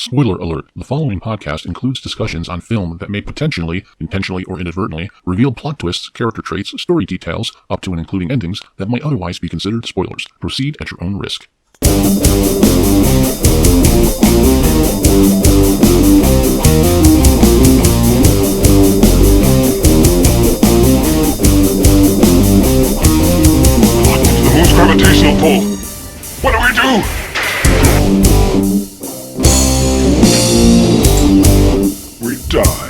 Spoiler alert, the following podcast includes discussions on film that may potentially, intentionally or inadvertently, reveal plot twists, character traits, story details, up to and including endings that might otherwise be considered spoilers. Proceed at your own risk. The moon's gravitational pull. What do we do? We die.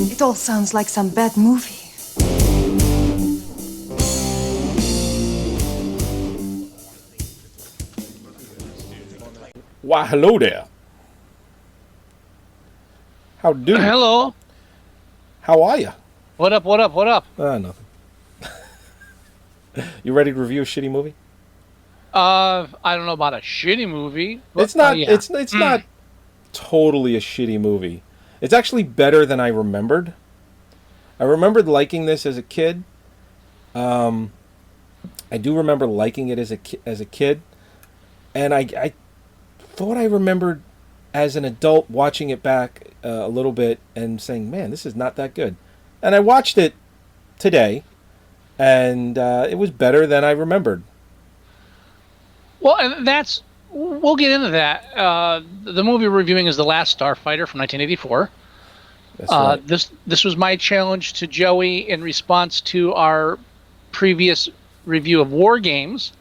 It all sounds like some bad movie. Why, hello there. How do? Hello. How are you? What up, what up, what up? Nothing. You ready to review a shitty movie? I don't know about a shitty movie. But, It's not. yeah. It's not totally a shitty movie. It's actually better than I remembered. I remembered liking this as a kid. I do remember liking it as a kid, and I thought I remembered as an adult watching it back a little bit and saying, "Man, this is not that good." And I watched it today, and it was better than I remembered. Well, and we'll get into that. The movie we're reviewing is The Last Starfighter from 1984. That's right. This was my challenge to Joey in response to our previous review of War Games.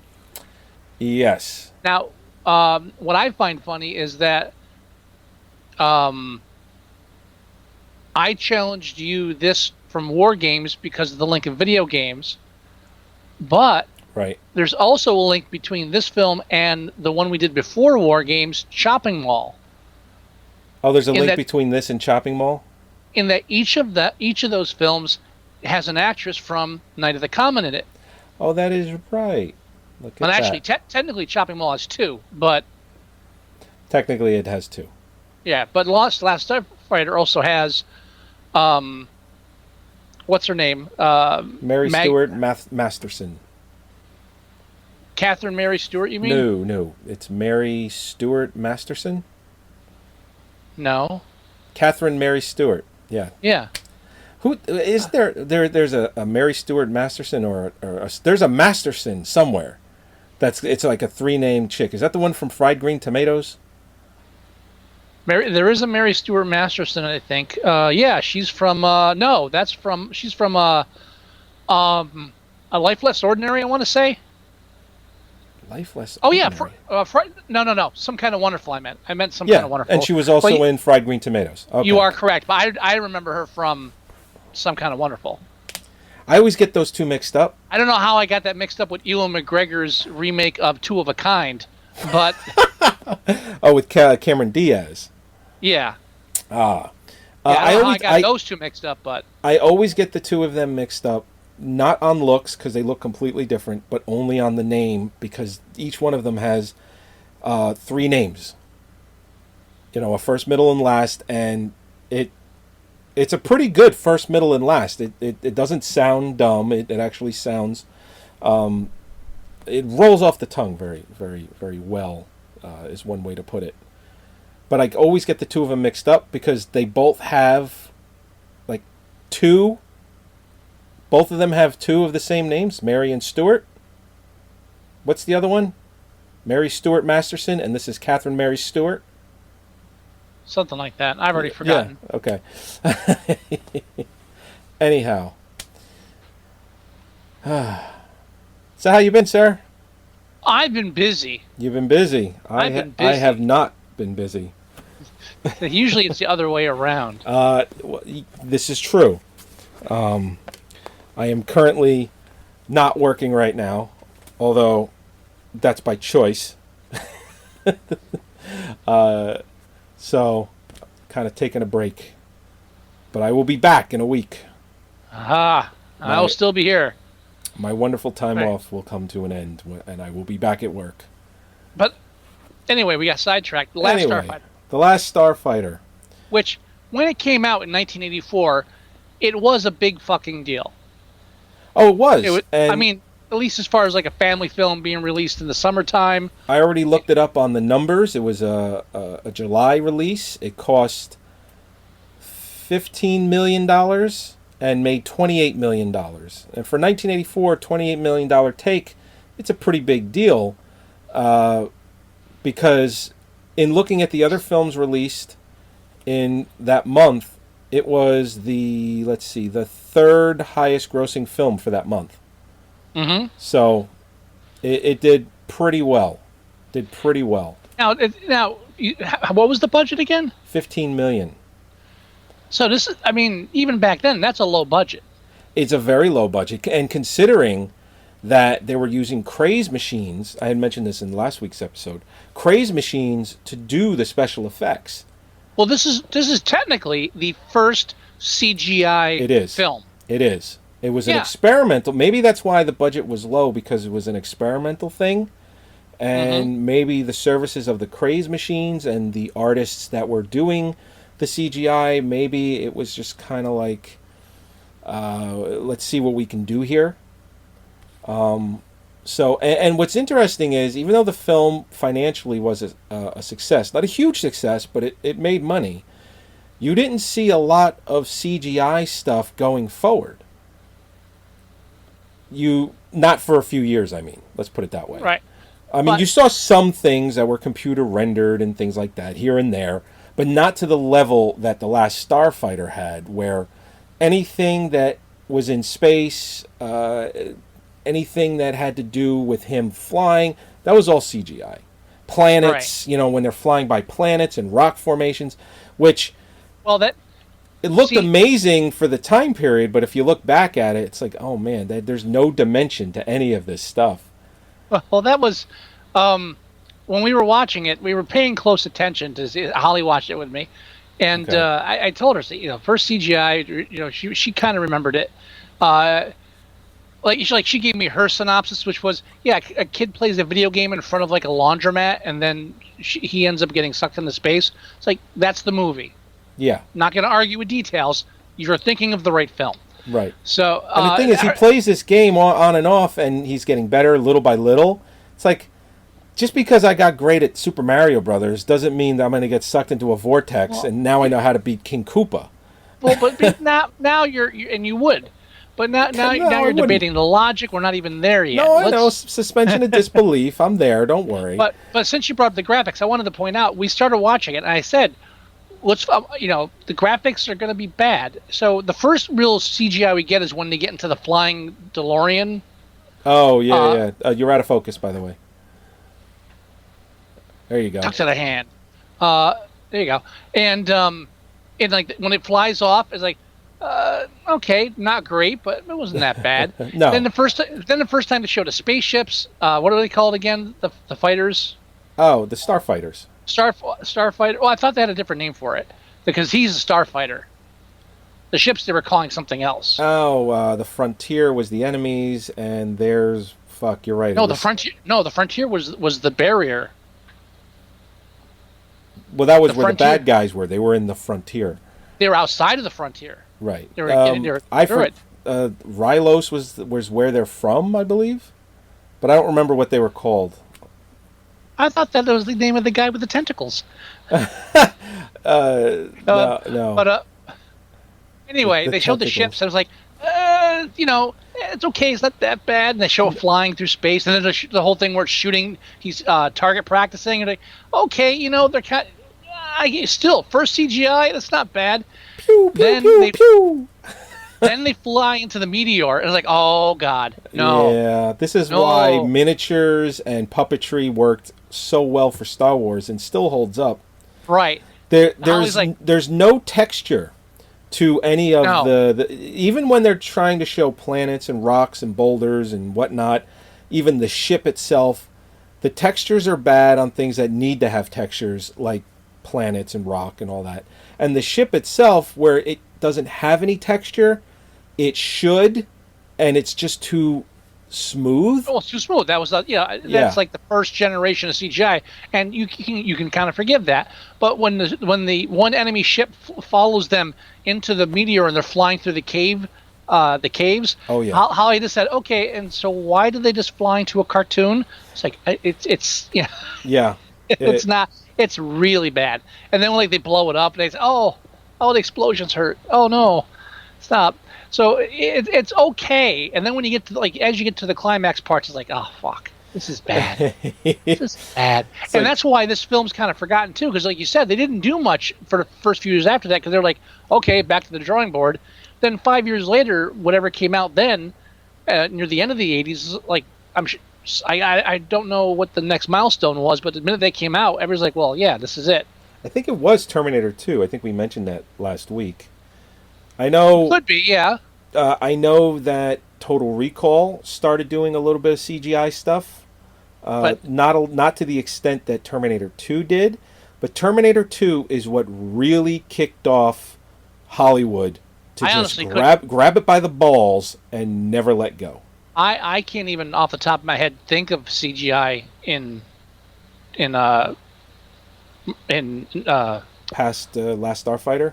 Yes. Now, what I find funny is that I challenged you this from War Games because of the link in video games, but Right. there's also a link between this film and the one we did before War Games, Chopping Mall. Oh, there's a In link that- between this and Chopping Mall? In that each of those films has an actress from Night of the Common in it. Oh, that is right. Look at Well, actually, that. technically, Chopping Mall has two, but Technically, it has two. yeah. But Last Starfighter also has, what's her name? Mary Stuart Masterson. Catherine Mary Stewart. You mean? No. It's Mary Stuart Masterson? No. Catherine Mary Stewart. Yeah. Yeah. Who is there? There's a Mary Stuart Masterson there's a Masterson somewhere. It's like a three-name chick. Is that the one from Fried Green Tomatoes? There is a Mary Stuart Masterson, I think. Yeah, she's from. No, she's from A Life Less Ordinary, I want to say. Life Less Oh yeah, Ordinary. no. Some Kind of Wonderful. I meant Some Kind of Wonderful. And she was also But in Fried Green Tomatoes. Okay. You are correct, but I remember her from Some Kind of Wonderful. I always get those two mixed up. I don't know how I got that mixed up with Ewan McGregor's remake of Two of a Kind, but Oh, with Cameron Diaz. yeah. Ah. I don't know how I got those two mixed up, but I always get the two of them mixed up, not on looks because they look completely different, but only on the name because each one of them has three names. You know, a first, middle, and last, and it's a pretty good first, middle, and last. It doesn't sound dumb. It actually sounds. It rolls off the tongue very, very, very well. Is one way to put it. But I always get the two of them mixed up because they both have like two. Both of them have two of the same names, Mary and Stuart. What's the other one? Mary Stuart Masterson, and this is Catherine Mary Stewart. something like that. I've already forgotten. Yeah, okay. Anyhow. So how you been, sir? I've been busy. You've been busy. I've been busy. I have not been busy. Usually it's the other way around. This is true. I am currently not working right now, although that's by choice. So, kind of taking a break. But I will be back in a week. Aha. I'll still be here. My wonderful time Right. off will come to an end, and I will be back at work. But anyway, we got sidetracked. The Last Starfighter. The Last Starfighter. Which, when it came out in 1984, it was a big fucking deal. Oh, it was. I mean, at least as far as like a family film being released in the summertime. I already looked it up on the numbers. It was a July release. It cost $15 million and made $28 million. And for 1984, $28 million take, it's a pretty big deal. Because in looking at the other films released in that month, it was the third highest grossing film for that month. Mm-hmm. So it did pretty well. Now, what was the budget again? $15 million. So this is, I mean, even back then, that's a low budget. It's a very low budget, and considering that they were using Craze machines, I had mentioned this in last week's episode, Craze machines to do the special effects. Well, this is technically the first CGI film. It is. It was an experimental. Maybe that's why the budget was low, because it was an experimental thing. And maybe the services of the Craze machines and the artists that were doing the CGI, maybe it was just kind of like, let's see what we can do here. So, and what's interesting is, even though the film financially was a success, not a huge success, but it made money, you didn't see a lot of CGI stuff going forward. Not for a few years, I mean. Let's put it that way. Right. I mean, you saw some things that were computer rendered and things like that here and there, but not to the level that The Last Starfighter had, where anything that was in space, anything that had to do with him flying, that was all CGI. Planets, right. When they're flying by planets and rock formations, which... Well, it looked amazing for the time period, but if you look back at it, it's like, oh man, there's no dimension to any of this stuff. Well, that was... when we were watching it, we were paying close attention to see, Holly watched it with me, and Okay. I told her, first CGI, she kind of remembered it. She gave me her synopsis, which was, a kid plays a video game in front of like a laundromat, and then he ends up getting sucked into space. It's like, that's the movie. Yeah. Not going to argue with details. You're thinking of the right film. Right. So And the thing is, he plays this game on and off, and he's getting better little by little. It's like, just because I got great at Super Mario Brothers doesn't mean that I'm going to get sucked into a vortex, and now I know how to beat King Koopa. Well, but now you're and you would, but now you're debating the logic. We're not even there yet. No, I know, suspension of disbelief. I'm there. Don't worry. But since you brought up the graphics, I wanted to point out we started watching it, and I said, the graphics are going to be bad. So the first real CGI we get is when they get into the flying DeLorean. Oh yeah. You're out of focus, by the way. There you go. Tuck to the hand. There you go. And like when it flies off, it's like, okay, not great, but it wasn't that bad. No. Then the first time they showed the spaceships. What are they called again? The fighters. Oh, the Starfighters. Starfighter. Well, I thought they had a different name for it because he's a starfighter. The ships they were calling something else. Oh, the Frontier was the enemies, and there's you're right. No, the Frontier. No, the Frontier was the barrier. Well, that was The where Frontier. the bad guys were. They were in the Frontier. They were outside of the Frontier. Right. They were through it. Rylos was where they're from, I believe, but I don't remember what they were called. I thought that was the name of the guy with the tentacles. No. But anyway, The they showed the tentacles. ships. I was like, it's okay. It's not that bad. And they show it flying through space, and then the whole thing where it's shooting. He's target practicing, and like, okay, they're kind. Still, first CGI, that's not bad. Pew, pew, Then pew, they- pew. Then they fly into the meteor, and it's like, oh god, no. Yeah, this is No. why miniatures and puppetry worked so well for Star Wars and still holds up. Right. There's like- there's no texture to any of No. the even when they're trying to show planets and rocks and boulders and whatnot, even the ship itself, the textures are bad on things that need to have textures, like planets and rock and all that. And the ship itself, where it doesn't have any texture, it should, and it's just too smooth. Oh, it's too smooth. That was, that's like the first generation of CGI, and you can kind of forgive that. But when the one enemy ship follows them into the meteor and they're flying through the caves. Oh yeah. How I just said, okay, and so why did they just fly into a cartoon? It's like it's Yeah. It's not. It's really bad. And then like they blow it up, and they say, oh, the explosions hurt. Oh no, stop. So it's okay. And then when you get to as you get to the climax parts, it's like, oh fuck, this is bad. This is bad. And that's why this film's kind of forgotten too, because like you said, they didn't do much for the first few years after that, because they're like, okay, back to the drawing board. Then 5 years later, whatever came out then, near the end of the 80s, like I don't know what the next milestone was, but the minute they came out, everybody's like, well, yeah, this is it. I think it was Terminator 2. I think we mentioned that last week. I know. Could be, yeah. I know that Total Recall started doing a little bit of CGI stuff. But not to the extent that Terminator 2 did, but Terminator 2 is what really kicked off Hollywood to just grab it by the balls and never let go. I can't even off the top of my head think of CGI in past Last Starfighter.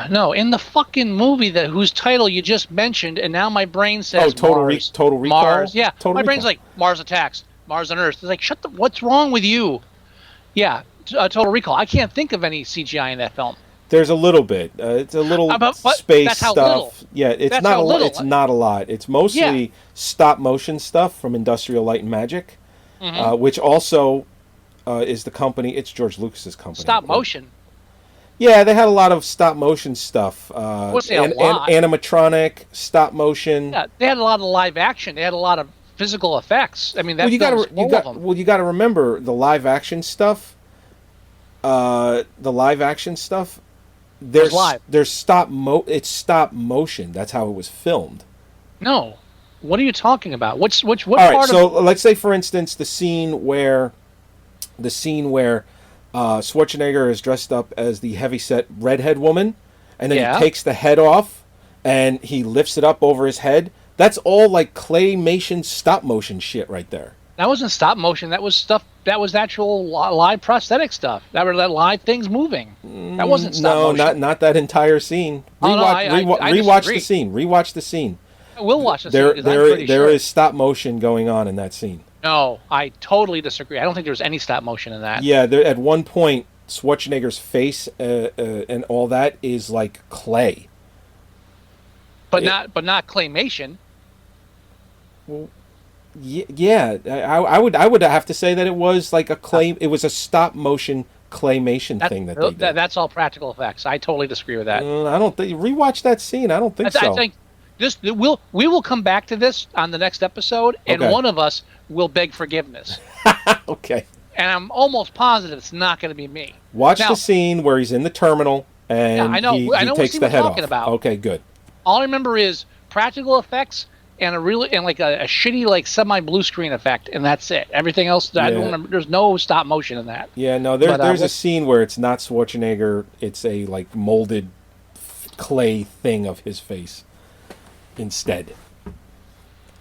No, in the fucking movie whose title you just mentioned, and now my brain says Total Recall. Mars. Yeah, Total my brain's Recall. like Mars attacks, Mars and Earth. It's like what's wrong with you? Yeah, Total Recall. I can't think of any CGI in that film. There's a little bit. It's a little space that's how stuff. Little. Yeah, it's not a lot. It's not a lot. It's mostly stop motion stuff from Industrial Light and Magic, which also is the company. It's George Lucas's company. Stop motion. Yeah, they had a lot of stop motion stuff. Animatronic, stop motion. Yeah, they had a lot of live action. They had a lot of physical effects. I mean, you got to remember the live action stuff. There's stop motion. That's how it was filmed. No, what are you talking about? What All right, so let's say for instance the scene where Schwarzenegger is dressed up as the heavyset redhead woman, and then he takes the head off and he lifts it up over his head. That's all like claymation stop motion shit right there. That wasn't stop motion. That was stuff. That was actual live prosthetic stuff. That were live things moving. That wasn't stop motion. No, not that entire scene. Rewatch the scene. Rewatch the scene. I will watch the scene. There is stop motion going on in that scene. No, I totally disagree. I don't think there was any stop motion in that. Yeah, at one point, Schwarzenegger's face and all that is like clay. But not claymation. Well, yeah, I would have to say that it was like it was a stop motion claymation thing that they did. That's all practical effects. I totally disagree with that. I don't think rewatch that scene. I don't think so. I think we will come back to this on the next episode, and one of us will beg forgiveness. Okay. And I'm almost positive it's not going to be me. Watch the scene where he's in the terminal and he takes the head off. About. Okay, good. All I remember is practical effects and a shitty like semi blue screen effect, and that's it. Everything else, I don't remember. There's no stop motion in that. Yeah, no. There's a scene where it's not Schwarzenegger. It's a like molded clay thing of his face instead.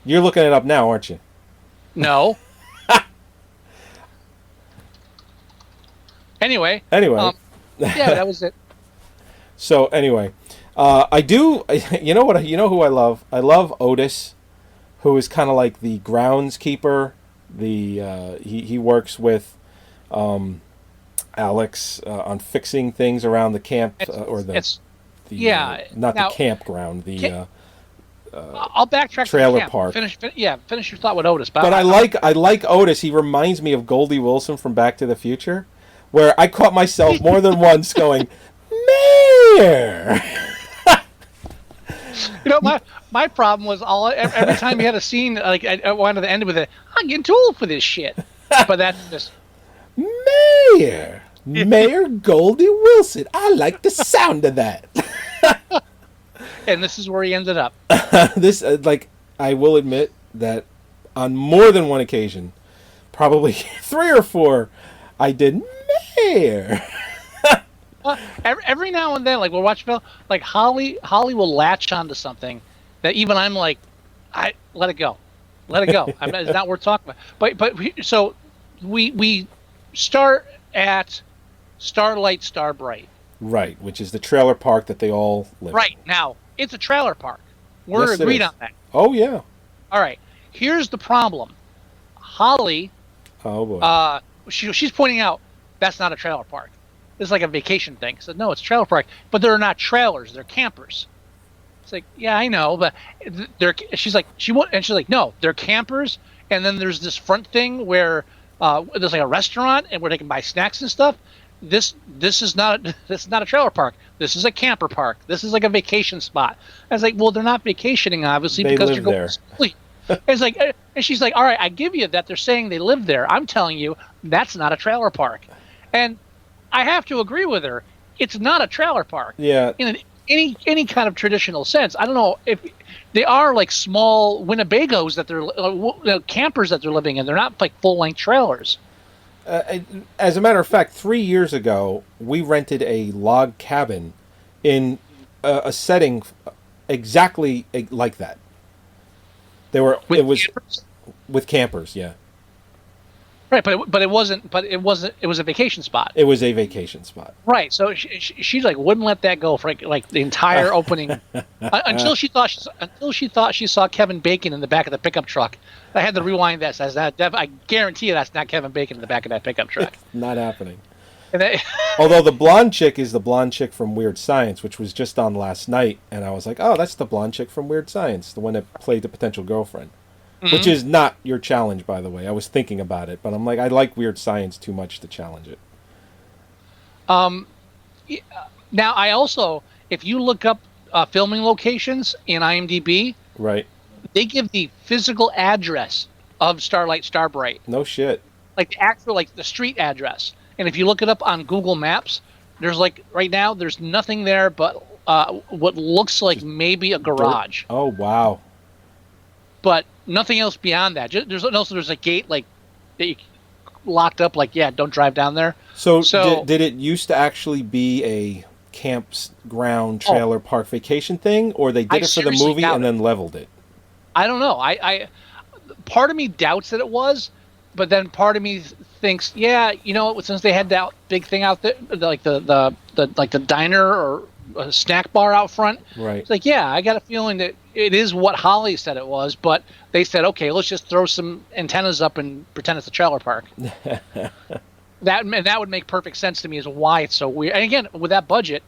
You're looking it up now, aren't you? No. Anyway. Yeah, that was it. So anyway, I do. You know what? You know who I love? I love Otis, who is kind of like the groundskeeper. He works with Alex on fixing things around the camp the campground. I'll backtrack. Trailer park. Finish your thought with Otis. But I like Otis. He reminds me of Goldie Wilson from Back to the Future, where I caught myself more than once going, Mayor. You know, my problem was every time you had a scene, like I wanted to end it with I'm getting too old for this shit. But that's just Mayor Goldie Wilson. I like the sound of that. And this is where he ended up. I will admit that on more than one occasion, probably 3 or 4, I did Mayor. every now and then, like we'll watch film, like Holly will latch onto something that even I'm like, I let it go. It's not worth talking about. But so we start at Starlight Starbright. Right, which is the trailer park that they all live Right now, it's a trailer park. We're Yes, it agreed is. on that. Oh, yeah. All right. Here's the problem. Holly, Oh, boy. she's pointing out that's not a trailer park. This is like a vacation thing. I said, no, it's a trailer park, but they're not trailers. They're campers. It's like, yeah, I know, but she's like, no, they're campers. And then there's this front thing where there's like a restaurant and where they can buy snacks and stuff. This is not a trailer park. This is a camper park. This is like a vacation spot. I was like, well, they're not vacationing, obviously, They because live you're going there. to sleep. It's like, and she's like, all right, I give you that they're saying they live there. I'm telling you, that's not a trailer park. And I have to agree with her. It's not a trailer park. Yeah. In any kind of traditional sense. I don't know if they are like small Winnebagos that they're campers that they're living in. They're not like full-length trailers. As a matter of fact, 3 years ago, we rented a log cabin in a setting exactly like that. It was Campers? with campers, yeah. Right, but it wasn't. It was a vacation spot. It was a vacation spot. Right, so she like wouldn't let that go for like the entire opening until she thought she saw Kevin Bacon in the back of the pickup truck. I had to rewind that. Says that I guarantee you that's not Kevin Bacon in the back of that pickup truck. Not happening. And Although the blonde chick is the blonde chick from Weird Science, which was just on last night, and I was like, oh, that's the blonde chick from Weird Science, the one that played the potential girlfriend. Mm-hmm. Which is not your challenge, by the way. I was thinking about it, but I'm like, I like Weird Science too much to challenge it. now I also, if you look up filming locations in IMDb, Right. they give the physical address of Starlight Starbright, No shit. like the actual like the street address. And if you look it up on Google Maps, there's like right now there's nothing there but what looks like maybe a garage. Oh, wow. But nothing else beyond that. There's a gate like that you locked up. Like, yeah, don't drive down there. So did it used to actually be a campground trailer park vacation thing, or they did I it for the seriously movie doubt and then leveled it? I don't know. I part of me doubts that it was, but then part of me thinks, yeah, you know, since they had that big thing out there, like the diner or a snack bar out front, Right. it's like, yeah, I got a feeling that it is what Holly said it was, but they said, okay, let's just throw some antennas up and pretend it's a trailer park. that would make perfect sense to me as why it's so weird. And again, with that budget,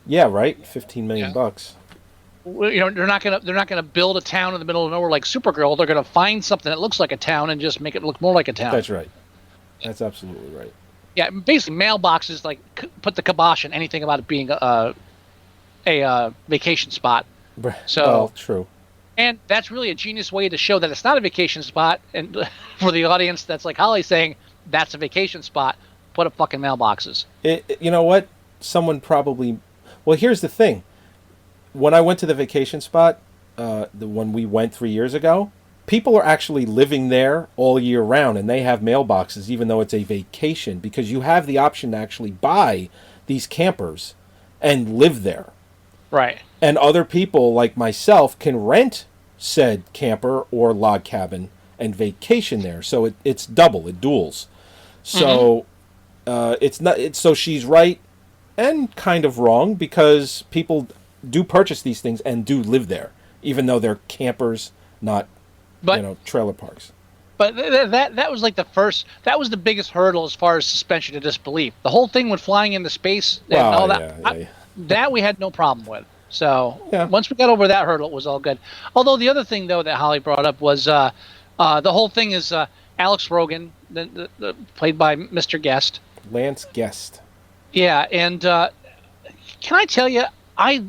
Yeah, right. $15 million bucks. you know, they're not gonna build a town in the middle of nowhere like Supergirl. They're gonna find something that looks like a town and just make it look more like a town. That's right. That's absolutely right. Yeah, basically mailboxes like put the kibosh on anything about it being a vacation spot. So, well, true. And that's really a genius way to show that it's not a vacation spot, and for the audience that's like Holly saying that's a vacation spot, put up fucking mailboxes. You know what? Someone probably. Well, here's the thing. When I went to the vacation spot, the one we went 3 years ago, people are actually living there all year round, and they have mailboxes, even though it's a vacation, because you have the option to actually buy these campers and live there. Right. And other people like myself can rent said camper or log cabin and vacation there. So it's double, it duals. So it's not. So she's right and kind of wrong, because people do purchase these things and do live there, even though they're campers, not trailer parks. But that was like that was the biggest hurdle as far as suspension of disbelief. The whole thing with flying into space and all that, that we had no problem with. So once we got over that hurdle, it was all good. Although the other thing, though, that Holly brought up was the whole thing is Alex Rogan, played by Mr. Guest. Lance Guest. Yeah, and can I tell you, I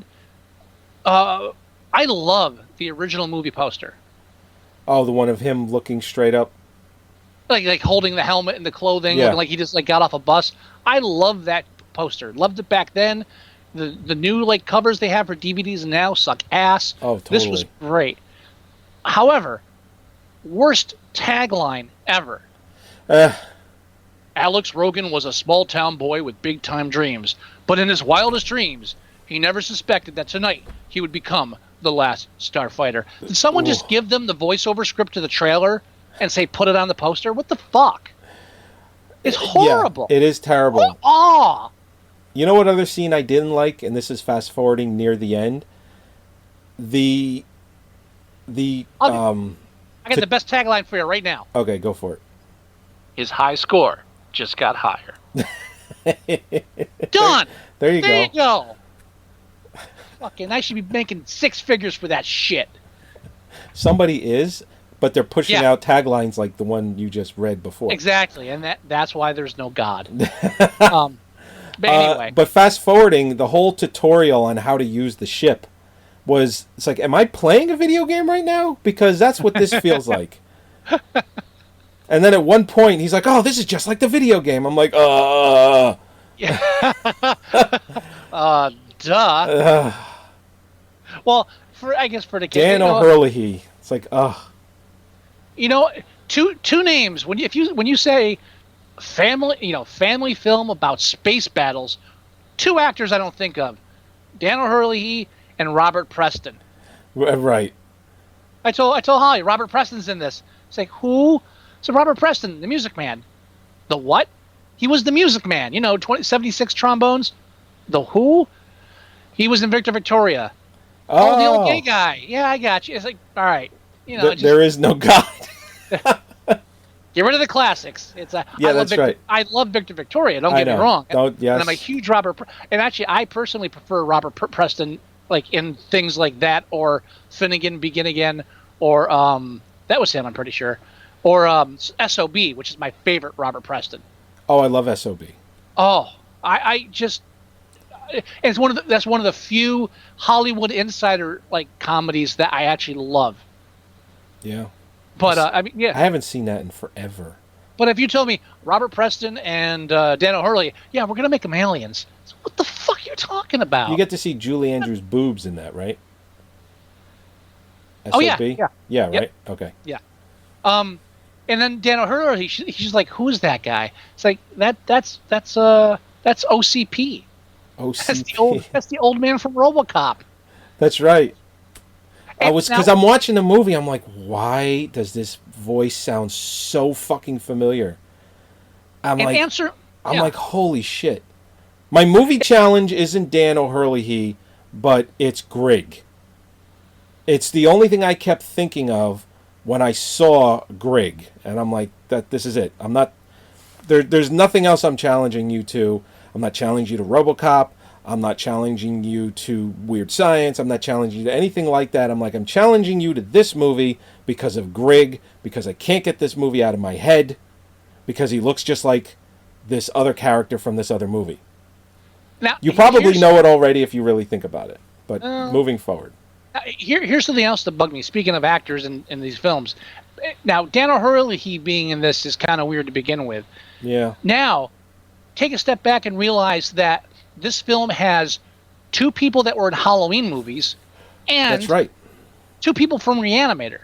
love the original movie poster. Oh, the one of him looking straight up, like holding the helmet and the clothing, looking like he just like got off a bus. I love that poster. Loved it back then. The new like covers they have for DVDs now suck ass. Oh, totally. This was great. However, worst tagline ever. Alex Rogan was a small-town boy with big-time dreams, but in his wildest dreams, he never suspected that tonight he would become the last Starfighter. Did someone just give them the voiceover script to the trailer and say, put it on the poster? What the fuck? It's horrible. Yeah, it is terrible. Oh! You know what other scene I didn't like, and this is fast-forwarding near the end? I got the best tagline for you right now. Okay, go for it. His high score just got higher. Done! There you There you go. Fucking, I should be making 6 figures for that shit. Somebody is, but they're pushing out taglines like the one you just read before. Exactly, and that's why there's no God. But anyway. But fast forwarding, the whole tutorial on how to use the ship was, it's like, am I playing a video game right now? Because that's what this feels like. And then at one point, he's like, oh, this is just like the video game. I'm like, Yeah. Duh. Well, I guess for the kid, Dan O'Hurley. It's like, You know, two names when you say family film about space battles, 2 actors I don't think of, Dan O'Hurley and Robert Preston. Right. I told Holly, Robert Preston's in this. It's like, who? So Robert Preston, the Music Man. The what? He was the Music Man. 76 trombones. The who? He was in Victor Victoria. Oh, the old gay guy. Yeah, I got you. It's like, all right. There is no God. Get rid of the classics. That's right. I love Victor Victoria. Don't get me wrong. Yes. And I'm a huge and actually, I personally prefer Robert Preston, like in things like that, or Finnegan Begin Again, or that was him, I'm pretty sure, or SOB, which is my favorite Robert Preston. Oh, I love SOB. Oh, I just. It's that's one of the few Hollywood Insider like comedies that I actually love. Yeah. But I mean, yeah. I haven't seen that in forever. But if you told me Robert Preston and Dan O'Hurley, yeah, we're gonna make them aliens. So what the fuck are you talking about? You get to see Julie Andrews' boobs in that, right? Oh SOB? Yeah, right. Yep. Okay. Yeah. And then Dan O'Hurley, he's like, who's that guy? It's like that's OCP. OCP. That's the old man from RoboCop. That's right. Because I'm watching the movie, I'm like, why does this voice sound so fucking familiar? I'm like, holy shit. My movie challenge isn't Dan O'Hurley, but it's Grig. It's the only thing I kept thinking of when I saw Grig, and I'm like, this is it. I'm not. There's nothing else I'm challenging you to. I'm not challenging you to RoboCop. I'm not challenging you to Weird Science. I'm not challenging you to anything like that. I'm challenging you to this movie because of Grig, because I can't get this movie out of my head, because he looks just like this other character from this other movie. Now, you probably know it already if you really think about it, but moving forward. Here's something else that bugged me. Speaking of actors in these films, now Dan O'Hurley being in this is kind of weird to begin with. Yeah. Now, take a step back and realize that this film has 2 people that were in Halloween movies, and that's right, 2 people from Reanimator.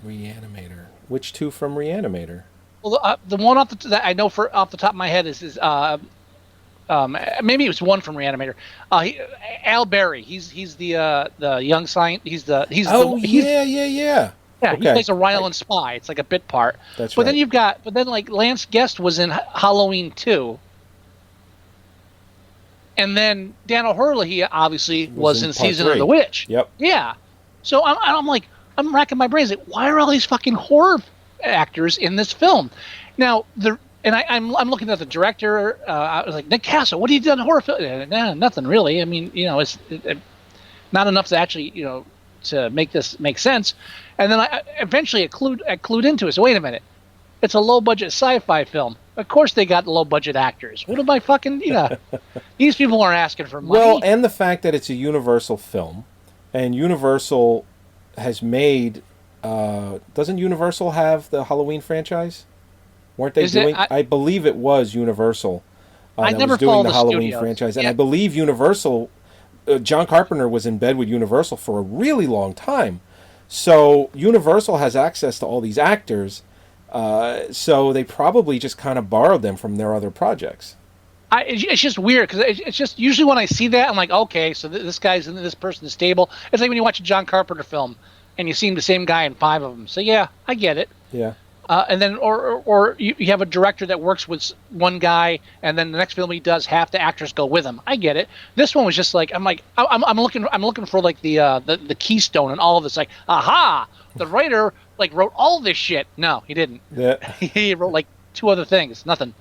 Reanimator. Which 2 from Reanimator? Well, the one that I know off the top of my head is maybe it was one from Reanimator. Al Berry. He's the young scientist. Yeah. Yeah, okay. He plays a Ryland spy. It's like a bit part. That's but right. Then like Lance Guest was in Halloween 2. And then Dan O'Hurley obviously was in Season 3. of the Witch. Yep. Yeah. So I'm racking my brains. Like, why are all these fucking horror actors in this film? Now I'm looking at the director. I was like, Nick Castle. What have you done in horror film? Nah, nothing really. I mean, it's not enough to actually to make this make sense. And then I eventually clued into it. So wait a minute, it's a low budget sci-fi film. Of course they got low budget actors. What am I fucking These people aren't asking for money. Well, and the fact that it's a Universal film, and Universal has made. Doesn't Universal have the Halloween franchise? Weren't they doing? I believe it was Universal. I that never was doing the Halloween studios. franchise, and I believe Universal. John Carpenter was in bed with Universal for a really long time, so Universal has access to all these actors, So they probably just kind of borrowed them from their other projects. It's just weird because it's just usually when I see that I'm like, okay, so this guy's in this person's stable. It's like when you watch a John Carpenter film and you see the same guy in 5 of them. So yeah, I get it. Yeah. And then or you have a director that works with one guy, and then the next film he does, half the actors go with him. I get it. This one was just like I'm looking for like the keystone and all of this. Like, aha, the writer like wrote all this shit. No, he didn't. Yeah. He wrote like 2 other things. Nothing.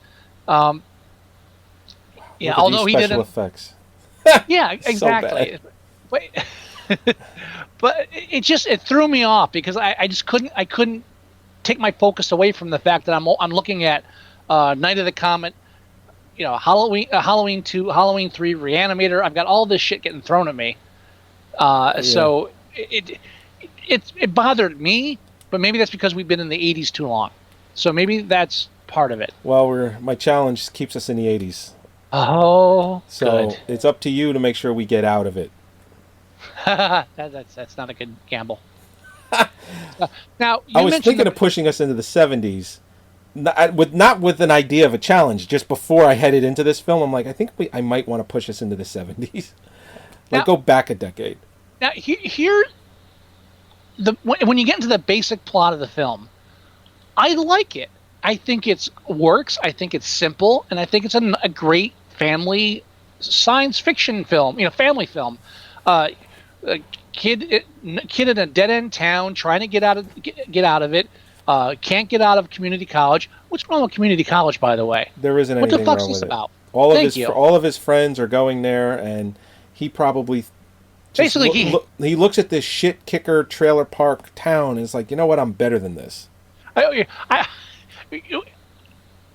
Yeah, Look at although these he special didn't. effects. Yeah, exactly. But it threw me off because I just couldn't take my focus away from the fact that I'm looking at Night of the Comet, Halloween 2, Halloween 3, Reanimator. I've got all this shit getting thrown at me. So it bothered me, but maybe that's because we've been in the 80s too long. So maybe that's part of it. Well, my challenge keeps us in the 80s. Oh, so good. It's up to you to make sure we get out of it. That's not a good gamble. Now I was thinking of pushing us into the 70s, not with an idea of a challenge. Just before I headed into this film, I'm like, I think I might want to push us into the 70s. Go back a decade. Now when you get into the basic plot of the film, I like it. I think it works. I think it's simple, and I think it's a great family science fiction film. Family film. A kid in a dead end town trying to get out of it. Can't get out of community college. What's wrong with community college, by the way? There isn't anything wrong with it. What the fuck's this about? All of his friends are going there, and he probably basically he looks at this shit kicker trailer park town and is like, you know what? I'm better than this.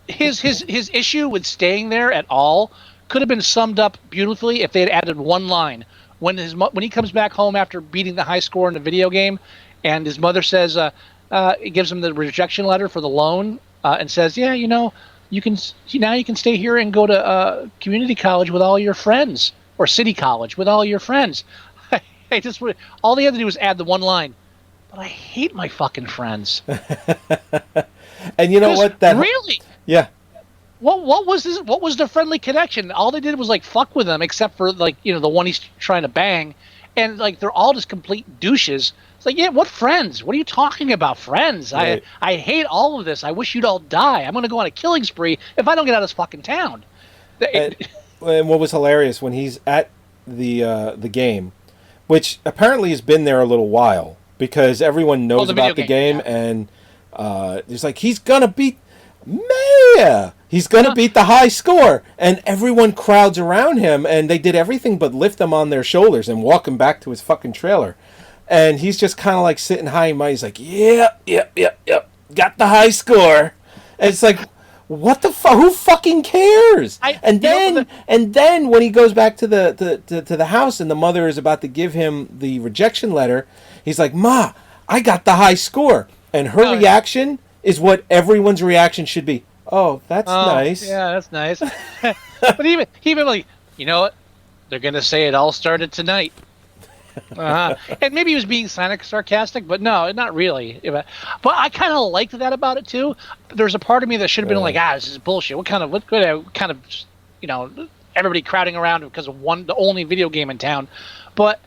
His issue with staying there at all could have been summed up beautifully if they had added one line when he comes back home after beating the high score in the video game, and his mother says, gives him the rejection letter for the loan, and says, yeah, you can stay here and go to community college with all your friends, or city college with all your friends. All they had to do was add the one line. But I hate my fucking friends. And you know what? Really? Yeah. What was this? What was the friendly connection? All they did was like fuck with him, except for the one he's trying to bang, and like they're all just complete douches. It's like, yeah, what friends? What are you talking about, friends? Right. I hate all of this. I wish you'd all die. I'm gonna go on a killing spree if I don't get out of this fucking town. And what was hilarious when he's at the game, which apparently has been there a little while because everyone knows about the game, yeah. And it's like he's gonna beat Maya. He's gonna beat the high score, and everyone crowds around him, and they did everything but lift him on their shoulders and walk him back to his fucking trailer, and he's just kind of like sitting high and mighty. He's like, yep, got the high score. And it's like, what the fuck? Who fucking cares? And then when he goes back to the house and the mother is about to give him the rejection letter, he's like, Ma, I got the high score, and her reaction is what everyone's reaction should be. Oh, that's nice. Yeah, that's nice. But even like, you know what? They're gonna say it all started tonight. And maybe he was being sarcastic, but no, not really. But I kind of liked that about it too. There's a part of me that should have been like, this is bullshit. What kind of, everybody crowding around because of the only video game in town. But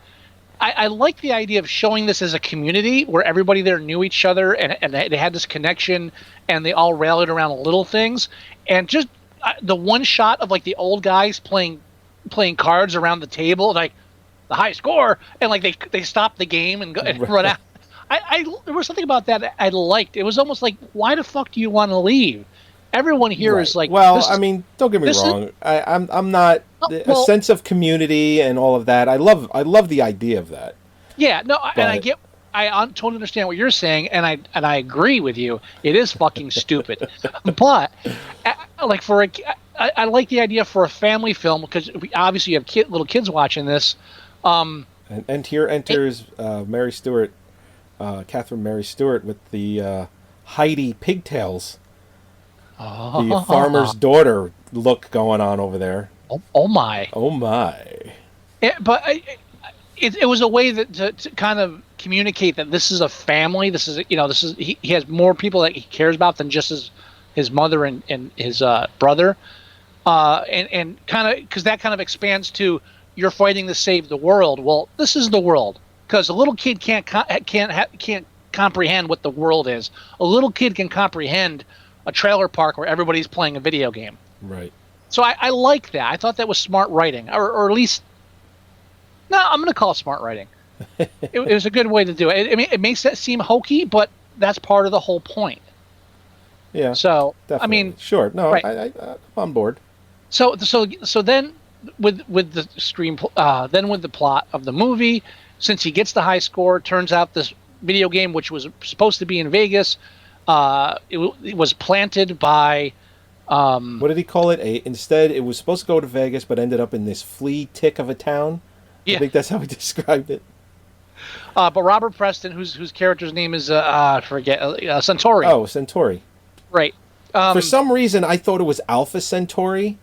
I like the idea of showing this as a community where everybody there knew each other and they had this connection and they all rallied around little things. And just the one shot of like the old guys playing cards around the table, like the high score, and like they stop the game and go and run out. There was something about that I liked. It was almost like, why the fuck do you want to leave? Everyone here is like, well, I mean, don't get me wrong. I'm not a sense of community and all of that. I love the idea of that. Yeah, no, and I totally understand what you're saying, and I agree with you. It is fucking stupid, but like I like the idea for a family film because we obviously have little kids watching this. And here enters Mary Stewart, Catherine Mary Stewart with the Heidi pigtails. The farmer's daughter look going on over there. Oh my! Oh my! But it was a way that to kind of communicate that this is a family. This is he has more people that he cares about than just his mother and his brother, and kind of because that kind of expands to you're fighting to save the world. Well, this is the world because a little kid can't comprehend what the world is. A little kid can comprehend a trailer park where everybody's playing a video game. Right. So I like that. I thought that was smart writing, or at least, no, I'm going to call it smart writing. It was a good way to do it. I mean, it makes that seem hokey, but that's part of the whole point. Yeah. So definitely. I mean, sure. No, right. I'm on board. So then with the then with the plot of the movie, since he gets the high score, turns out this video game, which was supposed to be in Vegas, it was planted by. What did he call it? Instead, it was supposed to go to Vegas, but ended up in this flea tick of a town. Yeah. I think that's how he described it. But Robert Preston, whose character's name is Centauri. Oh, Centauri. Right. For some reason, I thought it was Alpha Centauri.